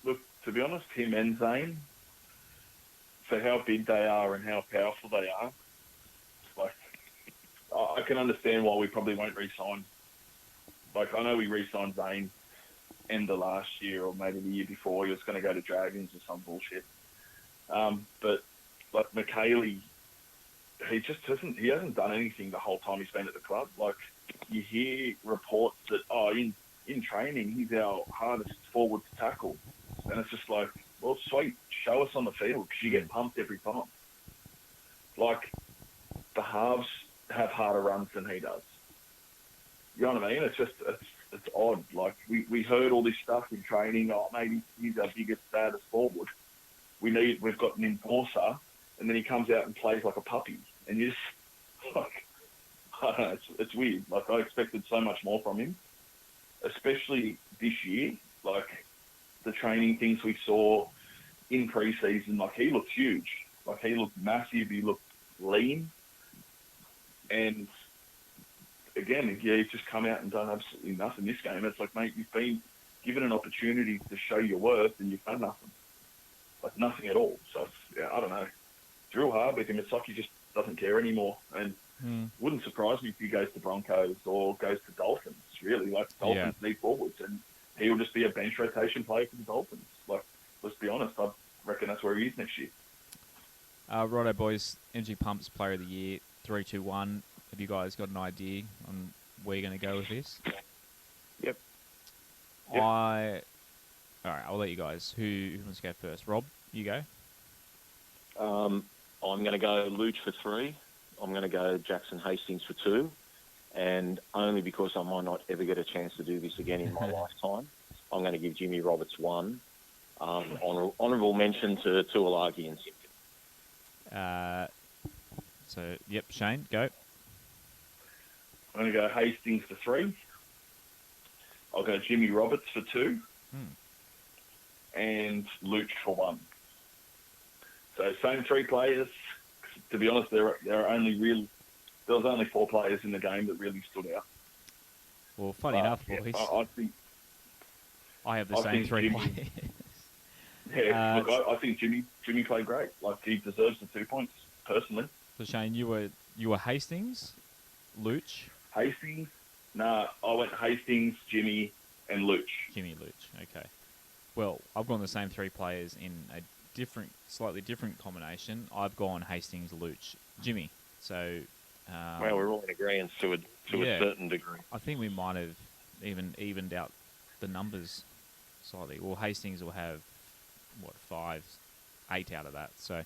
Look, to be honest, him and Zane, for how big they are and how powerful they are, like, I can understand why we probably won't re-sign. Like, I know we re-signed Zane end of last year or maybe the year before. He was going to go to Dragons or some bullshit. But, like, Mchaley, he hasn't done anything the whole time he's been at the club. Like, you hear reports that, in training, he's our hardest forward to tackle. And it's just like, well, sweet, show us on the field because you get pumped every time. Like, the halves have harder runs than he does. You know what I mean? It's just, it's odd. Like, we heard all this stuff in training. Oh, maybe he's our biggest, baddest forward. we've got an enforcer, and then he comes out and plays like a puppy, and you just like, I don't know, it's weird. Like, I expected so much more from him, especially this year. Like, the training things we saw in pre-season, like, he looked huge. Like, he looked massive, he looked lean, and again, yeah, he's just come out and done absolutely nothing this game. It's like, mate, you've been given an opportunity to show your worth, and you've done nothing. Like, nothing at all. So, yeah, I don't know. It's real hard with him. It's like he just doesn't care anymore. And wouldn't surprise me if he goes to Broncos or goes to Dolphins, really. Like, Dolphins need forwards, and he'll just be a bench rotation player for the Dolphins. Like, let's be honest, I reckon that's where he is next year. Righto, boys. Energy Pumps Player of the Year, 3, 2, 1. Have you guys got an idea on where you're going to go with this? Yep. All right, I'll let you guys. Who wants to go first? Rob, you go. I'm going to go Luch for 3. I'm going to go Jackson Hastings for 2. And only because I might not ever get a chance to do this again in my lifetime, I'm going to give Jimmy Roberts 1. Honourable mention to Tuolagi and Simpkin. So, yep, Shayne, go. I'm going to go Hastings for 3. I'll go Jimmy Roberts for 2. And Luch for 1. So, same 3 players. To be honest, there was only 4 players in the game that really stood out. Well, funny enough, boys, I think I have the same 3 players. Yeah, look, I think Jimmy played great. Like, he deserves the 2 points, personally. So, Shayne, you were Hastings, Luch? Hastings? Nah, I went Hastings, Jimmy, and Luch. Jimmy, Luch, okay. Well, I've gone the same 3 players in a slightly different combination. I've gone Hastings, Luch, Jimmy. So, well, we're all in agreement to a certain degree. I think we might have even evened out the numbers slightly. Well, Hastings will have 8 out of that. So,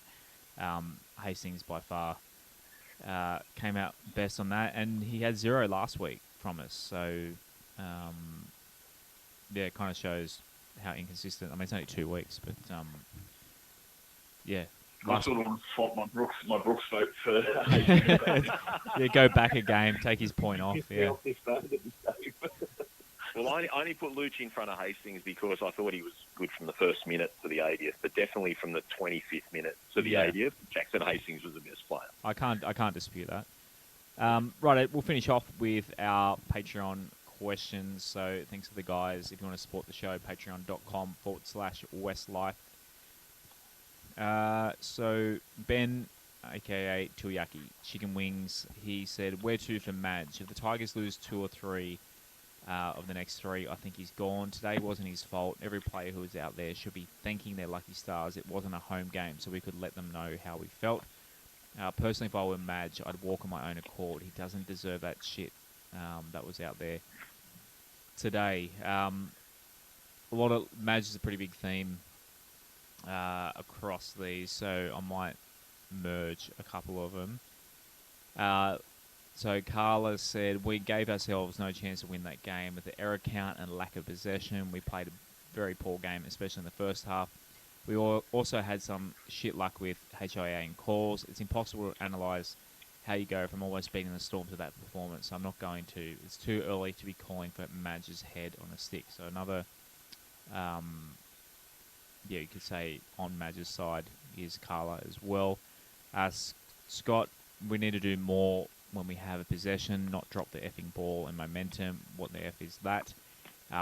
Hastings by far came out best on that, and he had 0 last week from us. So, it kind of shows how inconsistent. I mean, it's only 2 weeks, but yeah. I sort of want to swap my Brooks vote for Yeah, go back a game, take his point off. Yeah. Well, I only put Luch in front of Hastings because I thought he was good from the first minute to the 80th, but definitely from the 25th minute to the 80th, Jackson Hastings was the best player. I can't dispute that. Right, we'll finish off with our Patreon questions. So thanks to the guys. If you want to support the show, patreon.com/WestsLife. So Ben, aka Tuyaki Chicken Wings, he said, "Where to for Madge? If the Tigers lose 2 or 3 of the next 3, I think he's gone. Today wasn't his fault. Every player who was out there should be thanking their lucky stars. It wasn't a home game, so we could let them know how we felt. Personally, if I were Madge, I'd walk on my own accord. He doesn't deserve that shit that was out there today." A lot of Madge is a pretty big theme across these, so I might merge a couple of them. So Carla said, "We gave ourselves no chance to win that game with the error count and lack of possession. We played a very poor game, especially in the first half. We also had some shit luck with HIA and calls. It's impossible to analyse how you go from almost beating the Storm to that performance. So I'm not going to. It's too early to be calling for Madge's head on a stick." So another, you could say on Madge's side is Carla as well. Scott, we need to do more when we have a possession, not drop the effing ball and momentum. What the F is that?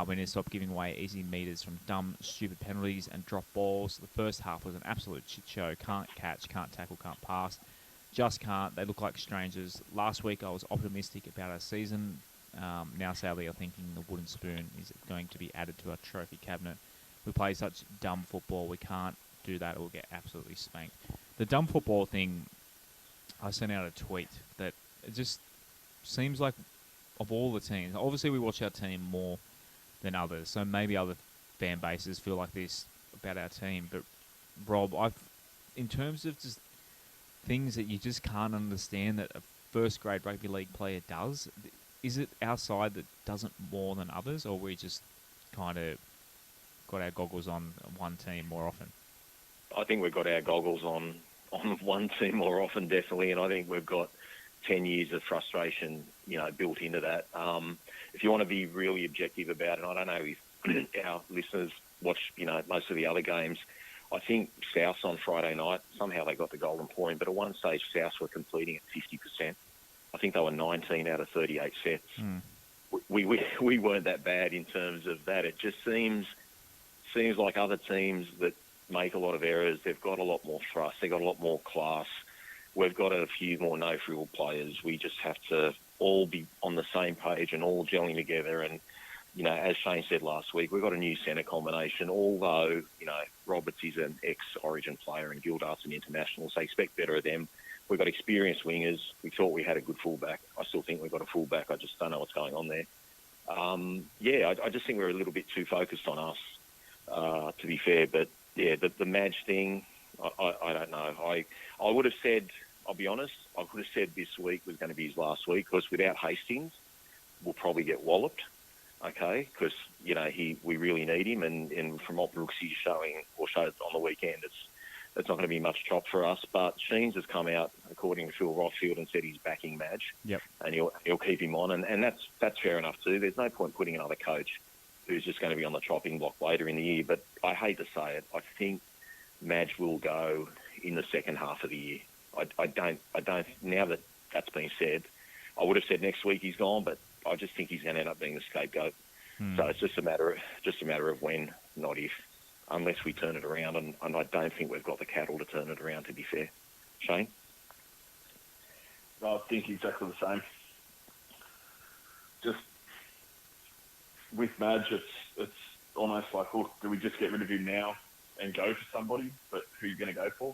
We need to stop giving away easy meters from dumb, stupid penalties and drop balls. The first half was an absolute shit show. Can't catch, can't tackle, can't pass. Just can't. They look like strangers. Last week I was optimistic about our season. Now sadly I'm thinking the wooden spoon is going to be added to our trophy cabinet. We play such dumb football. We can't do that or we'll get absolutely spanked. The dumb football thing, I sent out a tweet that it just seems like of all the teams, obviously we watch our team more than others, so maybe other fan bases feel like this about our team. But Rob, in terms of just things that you just can't understand that a first grade rugby league player does, is it our side that does it more than others, or we just kind of got our goggles on one team more often? I think we've got our goggles on one team more often, definitely, and I think we've got 10 years of frustration, built into that. If you want to be really objective about it, I don't know if our listeners watch, most of the other games. I think South on Friday night, somehow they got the golden point, but at one stage South were completing at 50%. I think they were 19 out of 38 sets. We weren't that bad in terms of that. It just seems like other teams that make a lot of errors, they've got a lot more thrust, they've got a lot more class. We've got a few more no-frill players. We just have to all be on the same page and all gelling together. And, as Shayne said last week, we've got a new centre combination, although, Roberts is an ex-Origin player and Gildart's an international, so expect better of them. We've got experienced wingers. We thought we had a good fullback. I still think we've got a fullback. I just don't know what's going on there. I just think we're a little bit too focused on us, to be fair. But, yeah, the Madge thing, I don't know. I would have said, I'll be honest, I would have said this week was going to be his last week, because without Hastings, we'll probably get walloped, okay? Because, we really need him, and from what Brooksy's showed on the weekend, it's not going to be much chop for us. But Shayne's has come out, according to Phil Rothfield, and said he's backing Madge. Yep. And he'll keep him on, and that's fair enough too. There's no point putting another coach who's just going to be on the chopping block later in the year. But I hate to say it, I think Madge will go in the second half of the year. I don't. Now that that's been said, I would have said next week he's gone, but I just think he's going to end up being the scapegoat. So it's just a matter of when, not if, unless we turn it around. And I don't think we've got the cattle to turn it around, to be fair. Shayne? I think exactly the same. Just with Madge, it's almost like, look, do we just get rid of him now and go for somebody? But who are you going to go for?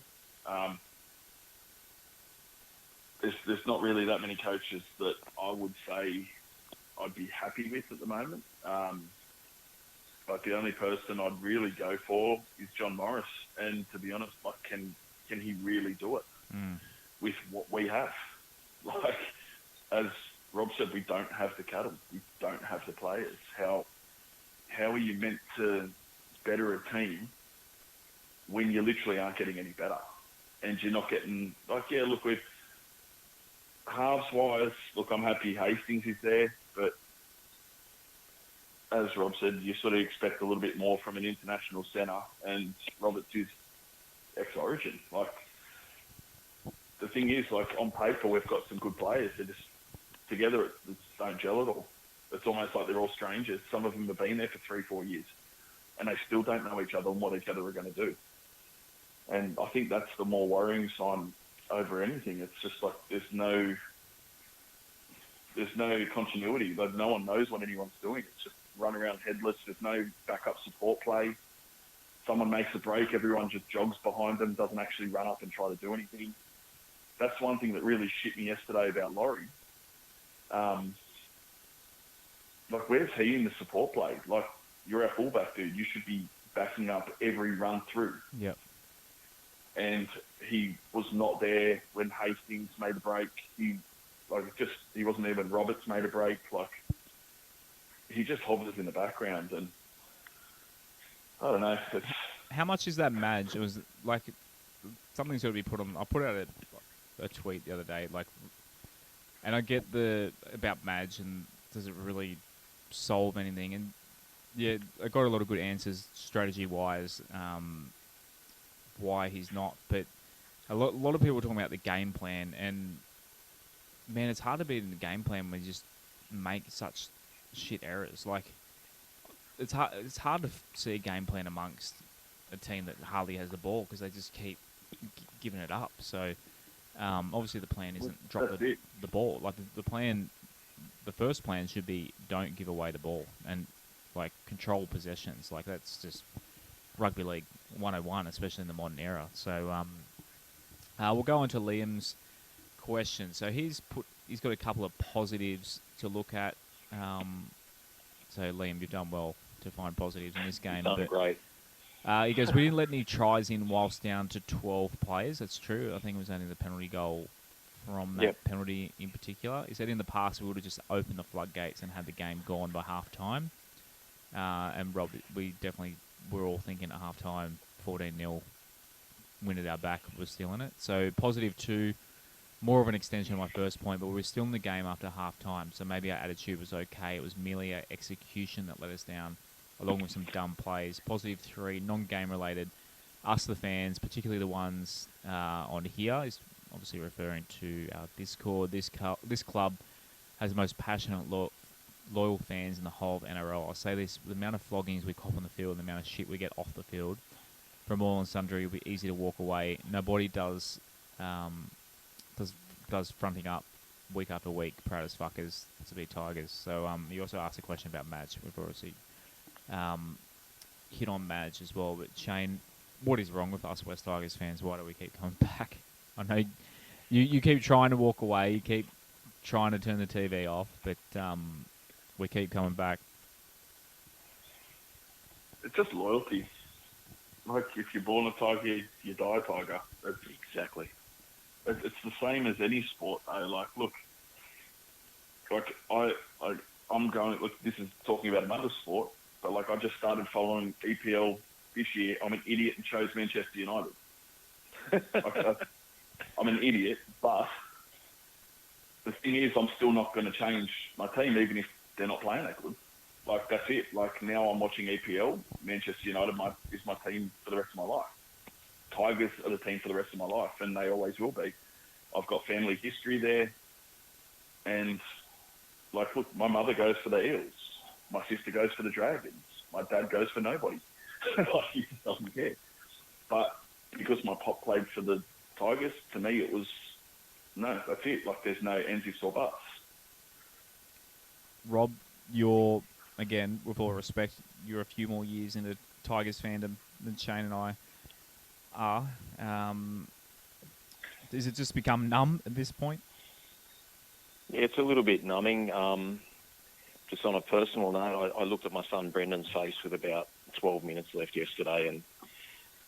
There's not really that many coaches that I would say I'd be happy with at the moment. But the only person I'd really go for is John Morris. And to be honest, like, can he really do it with what we have? Like, as Rob said, we don't have the cattle. We don't have the players. How are you meant to better a team when you literally aren't getting any better? And you're not getting, like, yeah, look, with halves-wise, look, I'm happy Hastings is there, but as Rob said, you sort of expect a little bit more from an international centre, and Roberts is ex-Origin. Like, the thing is, like, on paper, we've got some good players. They're just together, it don't gel at all. It's almost like they're all strangers. Some of them have been there for 3-4 years, and they still don't know each other and what each other are going to do. And I think that's the more worrying sign over anything. It's just like there's no continuity. Like, no one knows what anyone's doing. It's just run around headless. There's no backup support play. Someone makes a break, everyone just jogs behind them, doesn't actually run up and try to do anything. That's one thing that really shit me yesterday about Laurie. Like, where's he in the support play? Like, you're our fullback, dude. You should be backing up every run through. Yep. And he was not there when Hastings made the break. He wasn't even. Roberts made a break. Like, he just hovers in the background, and I don't know. How much is that Madge? It was like something's got to be put on. I put out a tweet the other day, like, and I get about Madge and does it really solve anything? And yeah, I got a lot of good answers strategy wise. Why he's not, but a lot of people are talking about the game plan, and man, it's hard to beat in the game plan when you just make such shit errors. Like, it's hard to see a game plan amongst a team that hardly has the ball because they just keep giving it up. So obviously the plan isn't drop the ball. Like, the first plan should be don't give away the ball and, like, control possessions. Like, that's just rugby league 101, especially in the modern era. So we'll go on to Liam's question. So he's got a couple of positives to look at. So Liam, you've done well to find positives in this game. Done great. He goes, we didn't let any tries in whilst down to 12 players. That's true. I think it was only the penalty goal from that penalty in particular. He said in the past we would have just opened the floodgates and had the game gone by half-time. And Rob, we're all thinking at half-time, 14-0, wind at our back was still in it. So +2, more of an extension of my first point, but we were still in the game after half time. So maybe our attitude was okay. It was merely our execution that let us down, along with some dumb plays. +3, non-game related. Us, the fans, particularly the ones on here, is obviously referring to our Discord. This club has the most passionate, loyal fans in the whole of NRL. I'll say this, the amount of floggings we cop on the field and the amount of shit we get off the field from all and sundry, it'll be easy to walk away. Nobody does fronting up week after week, proud as fuckers to be Tigers. So you also asked a question about Madge. We've obviously hit on Madge as well. But Shayne, what is wrong with us West Tigers fans? Why do we keep coming back? I know you keep trying to walk away. You keep trying to turn the TV off, but we keep coming back. It's just loyalty. Like, if you're born a Tiger, you die a Tiger. That's Exactly. It's the same as any sport, though. Like, look, like I'm going. Look, this is talking about another sport, but like I just started following EPL this year. I'm an idiot and chose Manchester United. I'm an idiot, but the thing is, I'm still not going to change my team, even if they're not playing that good. Like, that's it. Like, now I'm watching EPL. Manchester United is my team for the rest of my life. Tigers are the team for the rest of my life, and they always will be. I've got family history there, and like, look, my mother goes for the Eels, my sister goes for the Dragons, my dad goes for nobody. Like, he just doesn't care. But because my pop played for the Tigers, to me it was, no, that's it. Like, there's no ands, ifs or buts. Rob, you're, again, with all respect, you're a few more years into Tigers fandom than Shayne and I are. Does it just become numb at this point? Yeah, it's a little bit numbing. Just on a personal note, I looked at my son Brendan's face with about 12 minutes left yesterday, and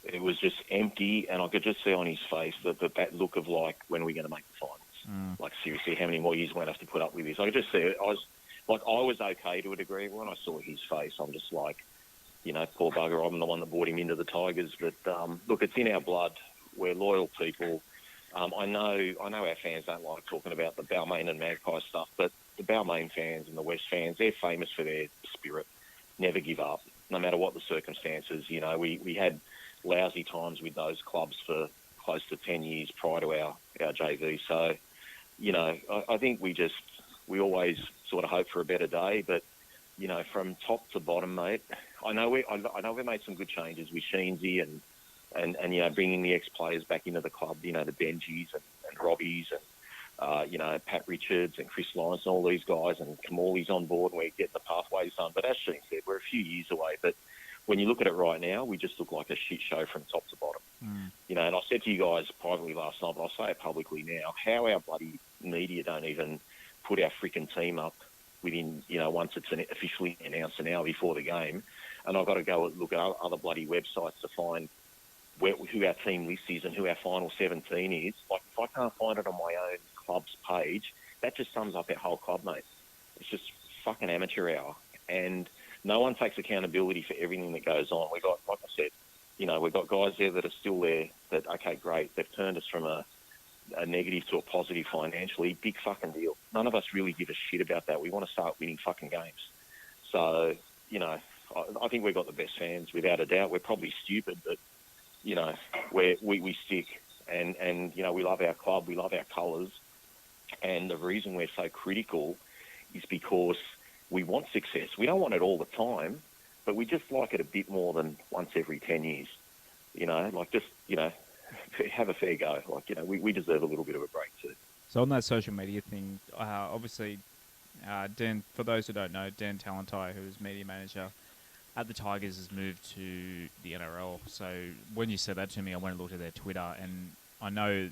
it was just empty, and I could just see on his face that look of, like, when are we going to make the finals? Like, seriously, how many more years we're going to have to put up with this? I could just see it. I was okay to a degree. When I saw his face, I'm just like, you know, poor bugger, I'm the one that brought him into the Tigers. But, look, it's in our blood. We're loyal people. I know our fans don't like talking about the Balmain and Magpie stuff, but the Balmain fans and the West fans, they're famous for their spirit. Never give up, no matter what the circumstances. You know, we had lousy times with those clubs for close to 10 years prior to our JV. So, you know, I think we always sort of hope for a better day, but, you know, from top to bottom, mate, I know we made some good changes with Sheensy and you know, bringing the ex-players back into the club, you know, the Benjis and Robbies and, you know, Pat Richards and Chris Lawrence and all these guys, and Kamali's on board and we're getting the pathways done. But as Shayne said, we're a few years away. But when you look at it right now, we just look like a shit show from top to bottom. You know, and I said to you guys privately last night, but I'll say it publicly now, how our bloody media don't even put our freaking team up within, you know, once it's officially announced an hour before the game. And I've got to go look at other bloody websites to find who our team list is and who our final 17 is. Like, if I can't find it on my own club's page, that just sums up our whole club, mate. It's just fucking amateur hour. And no one takes accountability for everything that goes on. We got, like I said, you know, we've got guys there that are still there that, okay, great, they've turned us from a negative to a positive financially. Big fucking deal. None of us really give a shit about that. We want to start winning fucking games. So, you know, I think we've got the best fans, without a doubt. We're probably stupid, but, you know, we stick. And, you know, we love our club, we love our colours. And the reason we're so critical is because we want success. We don't want it all the time, but we just like it a bit more than once every 10 years. You know, like, just, you know, have a fair go. Like, you know, we deserve a little bit of a break too. So on that social media thing, obviously, Dan, for those who don't know, Dan Talentai, who is media manager at the Tigers, has moved to the NRL. So when you said that to me, I went and looked at their Twitter, and I know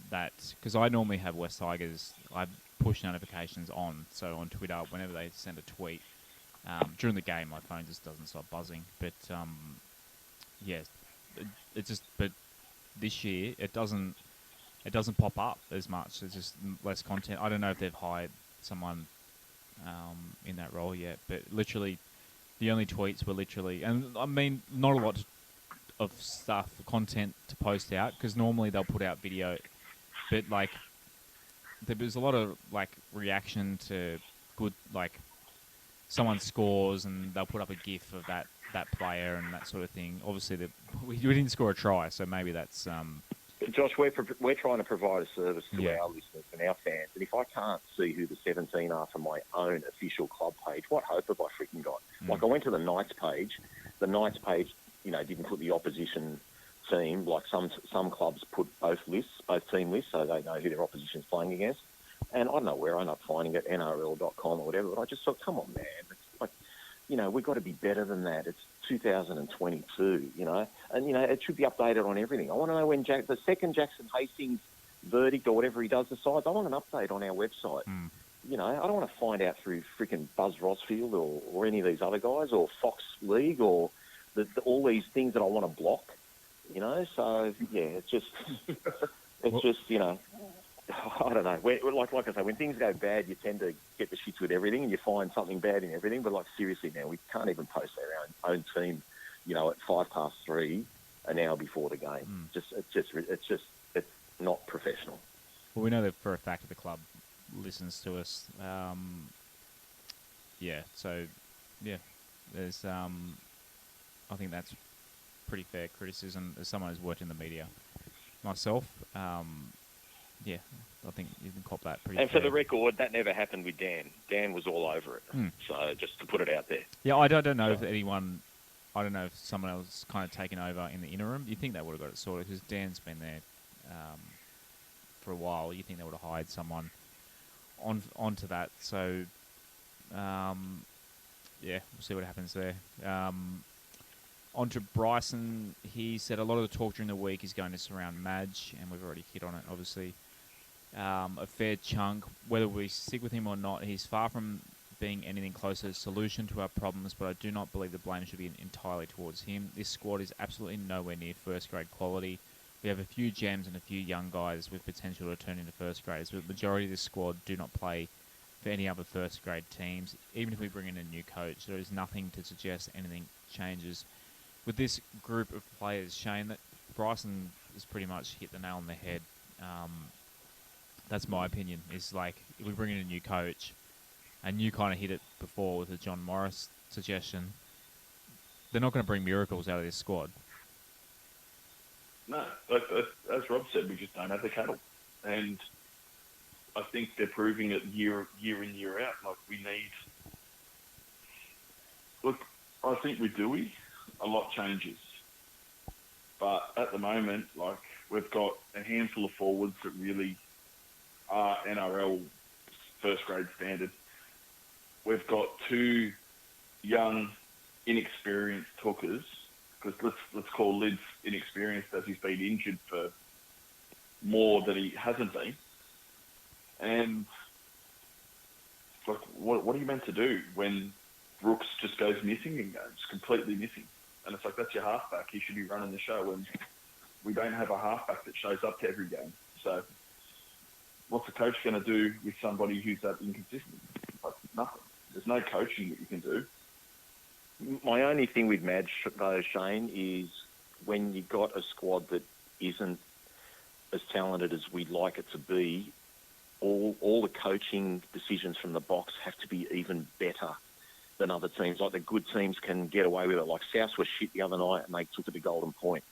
that, because I normally have West Tigers, I push notifications on. So on Twitter, whenever they send a tweet, during the game, my phone just doesn't stop buzzing. But, yeah, it just, but this year, it doesn't pop up as much. There's just less content. I don't know if they've hired someone in that role yet, but literally, the only tweets were literally, and I mean, not a lot of stuff, content to post out, because normally they'll put out video, but like there was a lot of like reaction to good, like someone scores and they'll put up a GIF of that player and that sort of thing. Obviously, we didn't score a try, so maybe that's Josh, we're trying to provide a service to Yeah. our listeners and our fans, and if I can't see who the 17 are from my own official club page, what hope have I freaking got? Like, I went to the Knights page. The Knights page, didn't put the opposition team. Like some clubs put both team lists, so they know who their opposition's playing against. And I don't know where I ended up finding it, NRL.com or whatever, but I just thought, come on, man. It's like, we've got to be better than that. It's 2022, and, it should be updated on everything. I want to know when the second Jackson Hastings verdict or whatever he does decides, I want an update on our website. I don't want to find out through freaking Buzz Rosfield or any of these other guys or Fox League or all these things that I want to block, So, yeah, it's just, I don't know. Like I say, when things go bad, you tend to get the shits with everything, and you find something bad in everything. But seriously, now we can't even post our own team, at 3:05 an hour before the game. It's not professional. Well, we know that for a fact that the club listens to us. There's I think that's pretty fair criticism as someone who's worked in the media myself. I think you can cop that pretty. And fair. for the record, that never happened with Dan. Dan was all over it. So just to put it out there. Yeah, I don't know if anyone. I don't know if someone else kind of taken over in the interim. You think they would have got it sorted because Dan's been there for a while. You think they would have hired someone onto that. So, we'll see what happens there. On to Bryson, he said a lot of the talk during the week is going to surround Madge, and we've already hit on it, obviously. A fair chunk, whether we stick with him or not, he's far from being anything close to a solution to our problems, but I do not believe the blame should be entirely towards him. This squad is absolutely nowhere near first-grade quality. We have a few gems and a few young guys with potential to turn into first graders, but the majority of this squad do not play for any other first-grade teams. Even if we bring in a new coach, there is nothing to suggest anything changes. With this group of players, Shayne, that Bryson has pretty much hit the nail on the head. That's my opinion. Is like if we bring in a new coach, and you kind of hit it before with the John Morris suggestion, they're not going to bring miracles out of this squad. No, as Rob said, we just don't have the cattle, and I think they're proving it year in, year out. Like we need. Look, I think with Dewey, a lot changes, but at the moment, like we've got a handful of forwards that really are NRL first grade standard. We've got two young, inexperienced hookers, because let's call Lids inexperienced as he's been injured for more than he hasn't been. And like, what are you meant to do when Brooks just goes missing in games, completely missing? And it's like, that's your halfback. He should be running the show, and we don't have a halfback that shows up to every game. So what's the coach going to do with somebody who's that inconsistent? Like, nothing. There's no coaching that you can do. My only thing with Madge, though, Shayne, is when you've got a squad that isn't as talented as we'd like it to be, all the coaching decisions from the box have to be even better than other teams. Like the good teams can get away with it. Like South was shit the other night and they took it to Golden Point.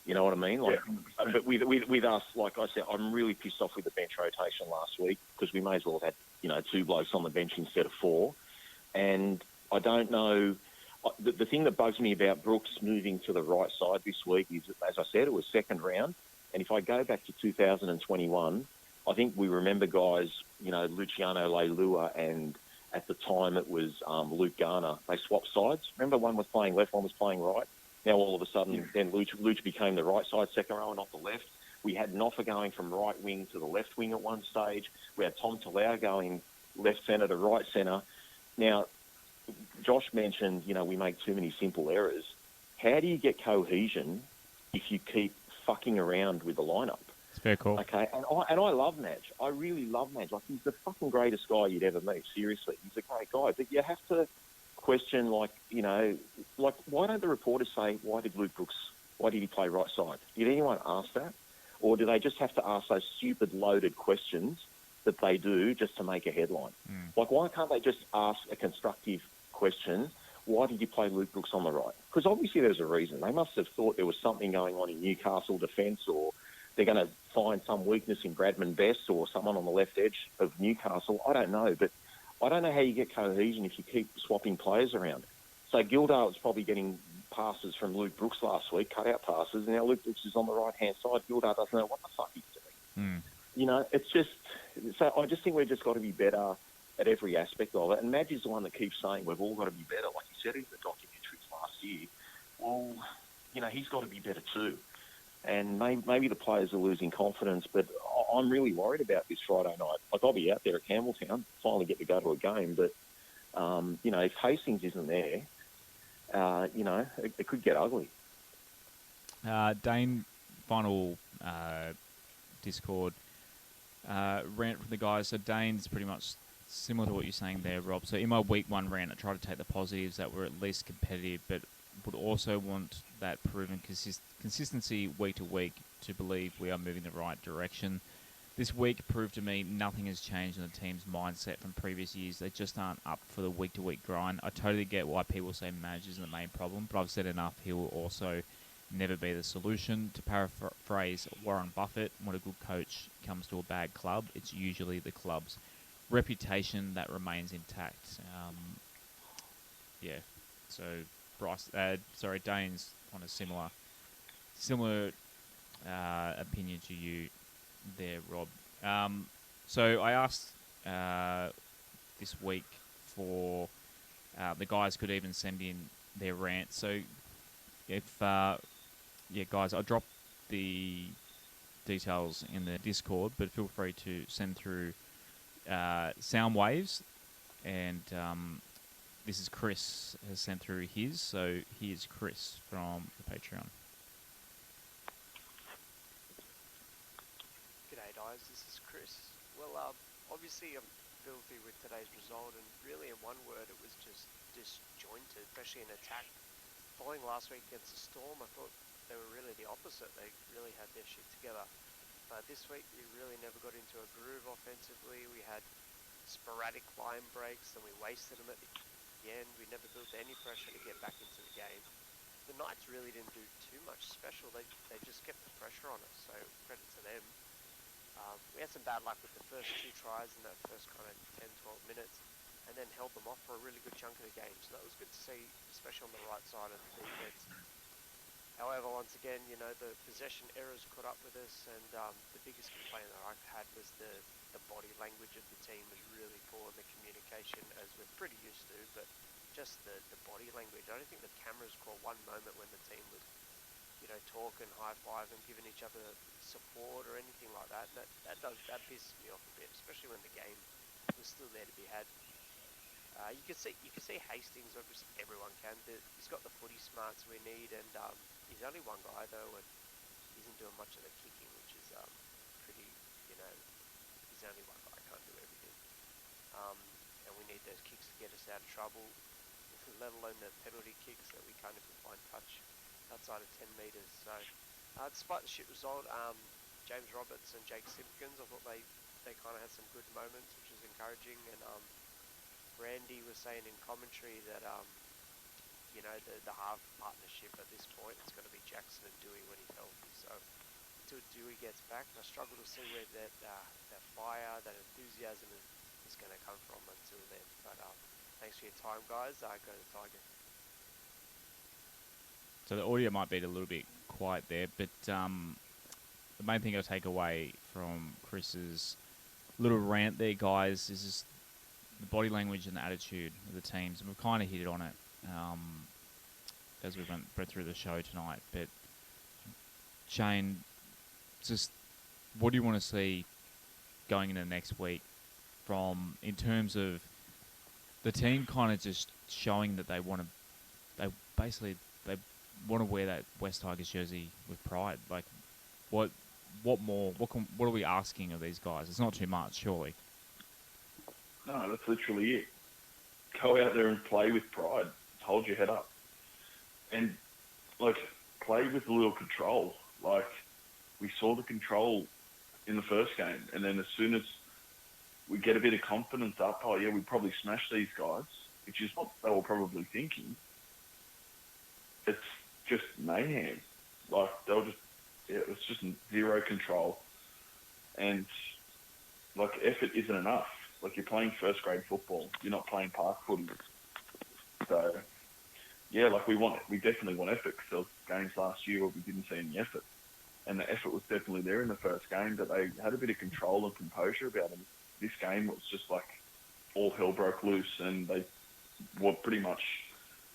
You know what I mean? Like, Yeah. But with us, like I said, I'm really pissed off with the bench rotation last week because we may as well have had, two blokes on the bench instead of four. And I don't know. The thing that bugs me about Brooks moving to the right side this week is, as I said, it was second round. And if I go back to 2021, I think we remember guys, Luciano Leilua, and at the time it was Luke Garner. They swapped sides. Remember, one was playing left, one was playing right. Now all of a sudden, then Luch became the right side second row and not the left. We had Noffa going from right wing to the left wing at one stage. We had Tom Talau going left centre to right centre. Now, Josh mentioned, we make too many simple errors. How do you get cohesion if you keep fucking around with the lineup? It's very cool. Okay, and I love Madge. I really love Madge. Like, he's the fucking greatest guy you'd ever meet. Seriously, he's a great guy. But you have to question, why don't the reporters say, why did Luke Brooks Why did he play right side? Did anyone ask that? Or do they just have to ask those stupid loaded questions that they do just to make a headline? Like, why can't they just ask a constructive question? Why did you play Luke Brooks on the right? Because obviously there's a reason. They must have thought there was something going on in Newcastle defence, or they're going to find some weakness in Bradman Best or someone on the left edge of Newcastle. I don't know, but I don't know how you get cohesion if you keep swapping players around. So Gildart was probably getting passes from Luke Brooks last week, cut-out passes, and now Luke Brooks is on the right-hand side. Gildart doesn't know what the fuck he's doing. You know, it's just... So I just think we've just got to be better at every aspect of it. And Madge is the one that keeps saying we've all got to be better, like he said in the documentaries last year. Well, you know, he's got to be better too. And maybe the players are losing confidence, but I'm really worried about this Friday night. Like, I'll be out there at Campbelltown, finally get to go to a game, but, you know, if Hastings isn't there, you know, it could get ugly. Dane, final Discord rant from the guys. So Dane's pretty much similar to what you're saying there, Rob. So in my week one rant, I tried to take the positives that were at least competitive, but would also want that proven consistency week to week to believe we are moving the right direction. This week proved to me nothing has changed in the team's mindset from previous years. They just aren't up for the week-to-week grind. I totally get why people say Madge isn't the main problem, but I've said enough. He will also never be the solution. To paraphrase Warren Buffett, when a good coach comes to a bad club, it's usually the club's reputation that remains intact. Yeah, so Dane's on a similar opinion to you there, Rob. So I asked this week for the guys could even send in their rant. So if guys, I'll drop the details in the Discord, but feel free to send through sound waves. And this is Chris has sent through his. So here's Chris from the Patreon. G'day guys, this is Chris. Well, obviously I'm filthy with today's result, and really in one word it was just disjointed, especially in attack. Following last week against the Storm, I thought they were really the opposite. They really had their shit together. But this week we really never got into a groove offensively. We had sporadic line breaks and we wasted them at the end. We never built any pressure to get back into the game. The Knights really didn't do too much special. They just kept the pressure on us, so credit to them. We had some bad luck with the first two tries in that first kind of 10, 12 minutes, and then held them off for a really good chunk of the game. So that was good to see, especially on the right side of the defense. However, once again, you know, the possession errors caught up with us, and the biggest complaint that I had was the body language of the team was really poor, and the communication, as we're pretty used to, but just the body language. I don't think the cameras caught one moment when the team was, you know, talking, high-five and giving each other support or anything like that. That pisses me off a bit, especially when the game was still there to be had. You can see Hastings, obviously everyone can. He's got the footy smarts we need, and he's only one guy though, and he isn't doing much of the kicking, which is pretty, you know, he's only one guy, can't do everything. And we need those kicks to get us out of trouble, let alone the penalty kicks that we can't even find touch outside of 10 metres. So, despite the shit result, James Roberts and Jake Simpkins, I thought they kind of had some good moments, which was encouraging. And Randy was saying in commentary that, you know, the half partnership at this point, it's going to be Jackson and Dewey when he's healthy. So until Dewey gets back, I struggle to see where that fire, that enthusiasm is going to come from until then. But thanks for your time, guys. Go to Tigers. So the audio might be a little bit quiet there, but the main thing I take away from Chris's little rant there, guys, is just the body language and the attitude of the teams. And we've kind of hit it on it as we went through the show tonight. But Shayne, just what do you want to see going into next week in terms of the team kind of just showing that they want to wear that West Tigers jersey with pride? Like, what more? What are we asking of these guys? It's not too much, surely. No, that's literally it. Go out there and play with pride. Hold your head up. And, like, play with a little control. Like, we saw the control in the first game, and then as soon as we get a bit of confidence up, oh yeah, we probably smash these guys, which is what they were probably thinking. It's just mayhem. Like, it was just zero control. And, like, effort isn't enough. Like, you're playing first grade football. You're not playing park footy. So, yeah, like, we definitely want effort, because there was games last year where we didn't see any effort. And the effort was definitely there in the first game, but they had a bit of control and composure about them. This game was just like all hell broke loose, and they were pretty much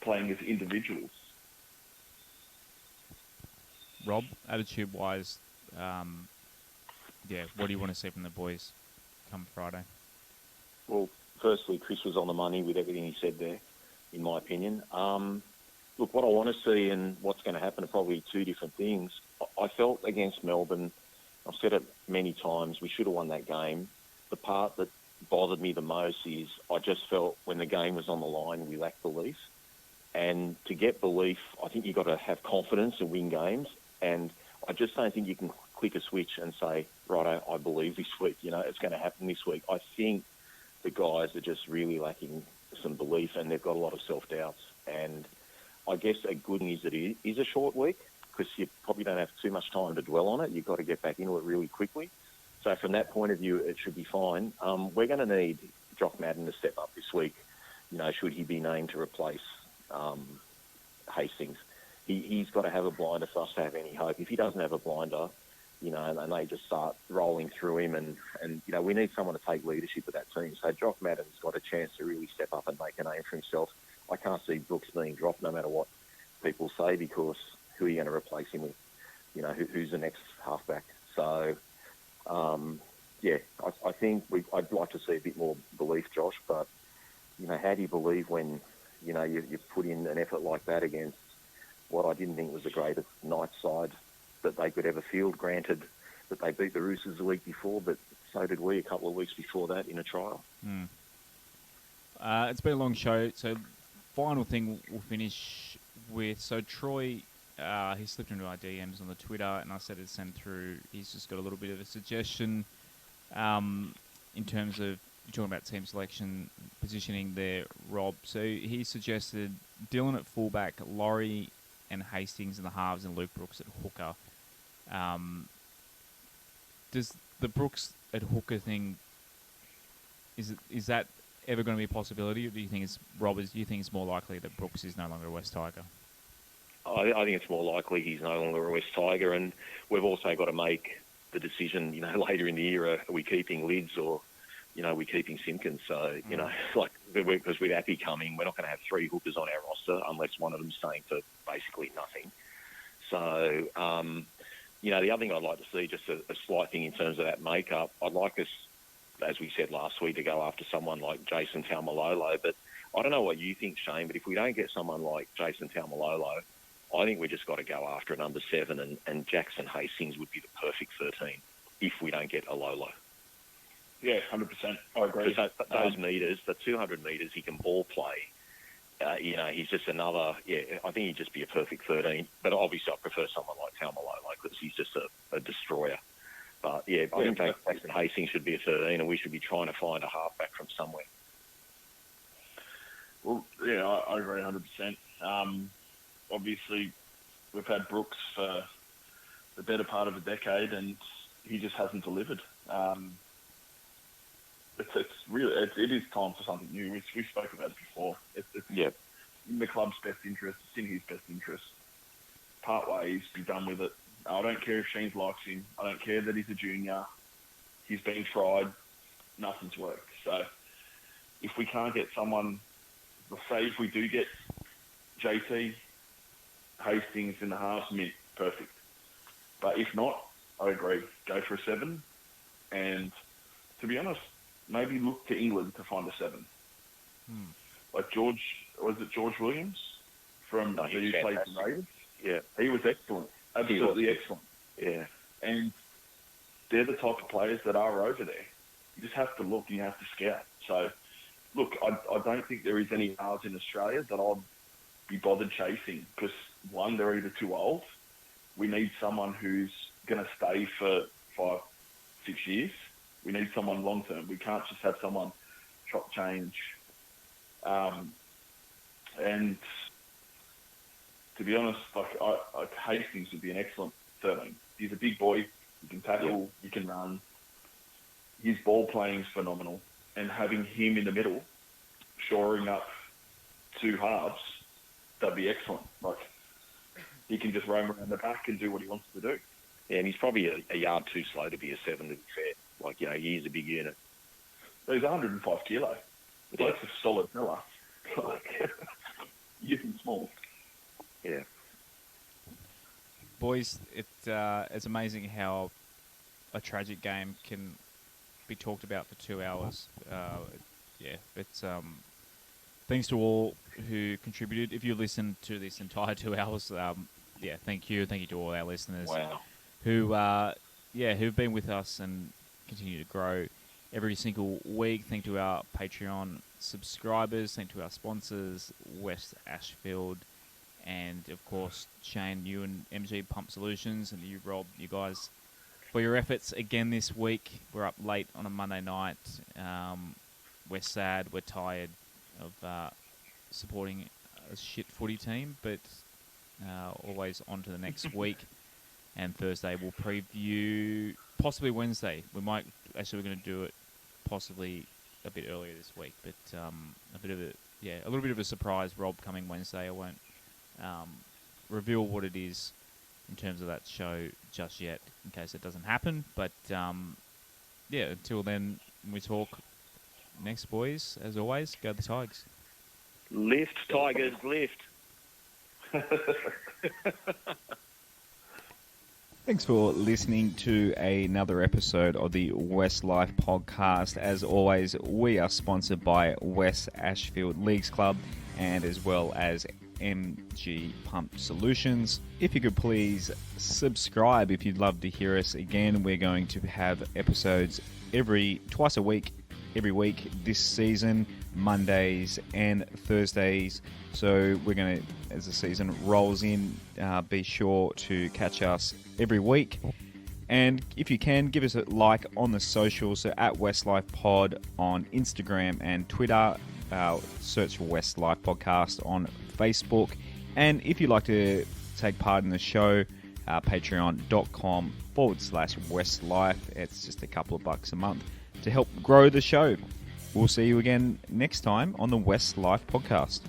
playing as individuals. Rob, attitude-wise, what do you want to see from the boys come Friday? Well, firstly, Chris was on the money with everything he said there, in my opinion. Look, what I want to see and what's going to happen are probably two different things. I felt against Melbourne, I've said it many times, we should have won that game. The part that bothered me the most is I just felt when the game was on the line, we lacked belief. And to get belief, I think you've got to have confidence and win games. And I just don't think you can click a switch and say, righto, I believe this week, it's going to happen this week. I think the guys are just really lacking some belief, and they've got a lot of self-doubts. And I guess a good thing is that it is a short week, because you probably don't have too much time to dwell on it. You've got to get back into it really quickly. So from that point of view, it should be fine. We're going to need Jock Madden to step up this week, should he be named to replace Hastings. He's got to have a blinder for us to have any hope. If he doesn't have a blinder, and they just start rolling through him, and we need someone to take leadership of that team. So Jock Madden's got a chance to really step up and make a name for himself. I can't see Brooks being dropped no matter what people say, because who are you going to replace him with? Who's the next halfback? So, I think I'd like to see a bit more belief, Josh, but, how do you believe when, you put in an effort like that against what I didn't think was the greatest Knights side that they could ever field? Granted that they beat the Roosters the week before, but so did we a couple of weeks before that in a trial. It's been a long show, so final thing we'll finish with. So Troy, he slipped into our DMs on the Twitter, and I said to send through. He's just got a little bit of a suggestion in terms of, you're talking about team selection, positioning there, Rob. So he suggested Dylan at fullback, Laurie and Hastings in the halves, and Luke Brooks at hooker. Does the Brooks at hooker thing, is that ever going to be a possibility, or do you think it's more likely that Brooks is no longer a West Tiger? I think it's more likely he's no longer a West Tiger, and we've also got to make the decision, later in the year, are we keeping Lids or, we're keeping Simpkins? So, because with Appy coming, we're not going to have three hookers on our roster unless one of them's staying for basically nothing. So, the other thing I'd like to see, just a slight thing in terms of that makeup, I'd like us, as we said last week, to go after someone like Jason Taumalolo. But I don't know what you think, Shayne, but if we don't get someone like Jason Taumalolo, I think we just got to go after a number 7, and Jackson Hastings would be the perfect 13 if we don't get a Lolo. Yeah, 100%. I agree. Those metres, the 200 metres, he can ball play. He's just another, I think he'd just be a perfect 13. But obviously I prefer someone like Taumalolo because he's just a destroyer. But, I think Jackson Hastings should be a 13, and we should be trying to find a halfback from somewhere. Well, yeah, I agree 100%. Obviously, we've had Brooks for the better part of a decade, and he just hasn't delivered. It is time for something new. We spoke about it before. It's in the club's best interest. It's in his best interest. Part ways, be done with it. I don't care if Shayne likes him. I don't care that he's a junior. He's been tried. Nothing's worked. So if we can't get someone, let's say if we do get JT, Hastings in the half, perfect. But if not, I agree. Go for a 7. And to be honest, maybe look to England to find a 7. Like George Williams from who played for Raiders? Yeah. He was excellent. Absolutely excellent. Yeah. And they're the type of players that are over there. You just have to look and you have to scout. So, look, I don't think there is any halves in Australia that I'd be bothered chasing because, one, they're either too old we need someone who's going to stay for 5, 6 years. We need someone long term. We can't just have someone chop change. And to be honest, like Hastings would be an excellent 13. He's a big boy. You can tackle. You can run. His ball playing is phenomenal, and having him in the middle, shoring up 2 halves, that'd be excellent. Like, he can just roam around the back and do what he wants to do. Yeah, and he's probably a yard too slow to be a 7, to be fair. Like, he is a big unit. So he's 105 kilo. Yeah. That's a solid fella. Like, you're small. Yeah. Boys, it's amazing how a tragic game can be talked about for 2 hours. It's thanks to all who contributed. If you listened to this entire 2 hours, thank you to all our listeners. Wow. Who've been with us and continue to grow every single week. Thank to our Patreon subscribers. Thank to our sponsors, Wests Ashfield, and of course Shayne, you and MG Pump Solutions, and you, Rob, you guys, for your efforts again this week. We're up late on a Monday night. We're sad, we're tired of supporting a shit footy team, but always on to the next week. And Thursday we'll preview, possibly Wednesday. We're going to do it possibly a bit earlier this week, but a little bit of a surprise, Rob, coming Wednesday. I won't reveal what it is in terms of that show just yet, in case it doesn't happen. But until then, we talk next, boys. As always, go the Tigers. Lift, Tigers, lift. Thanks for listening to another episode of the WestsLife podcast. As always, we are sponsored by Wests Ashfield Leagues Club and as well as MG Pump Solutions. If you could please subscribe if you'd love to hear us again. We're going to have episodes twice a week, every week this season, Mondays and Thursdays. So we're going to, as the season rolls in, be sure to catch us every week. And if you can, give us a like on the socials, so at WestsLife Pod on Instagram and Twitter. Search for WestsLife Podcast on Facebook. And if you'd like to take part in the show, patreon.com/WestsLife. It's just a couple of bucks a month to help grow the show. We'll see you again next time on the WestsLife Podcast.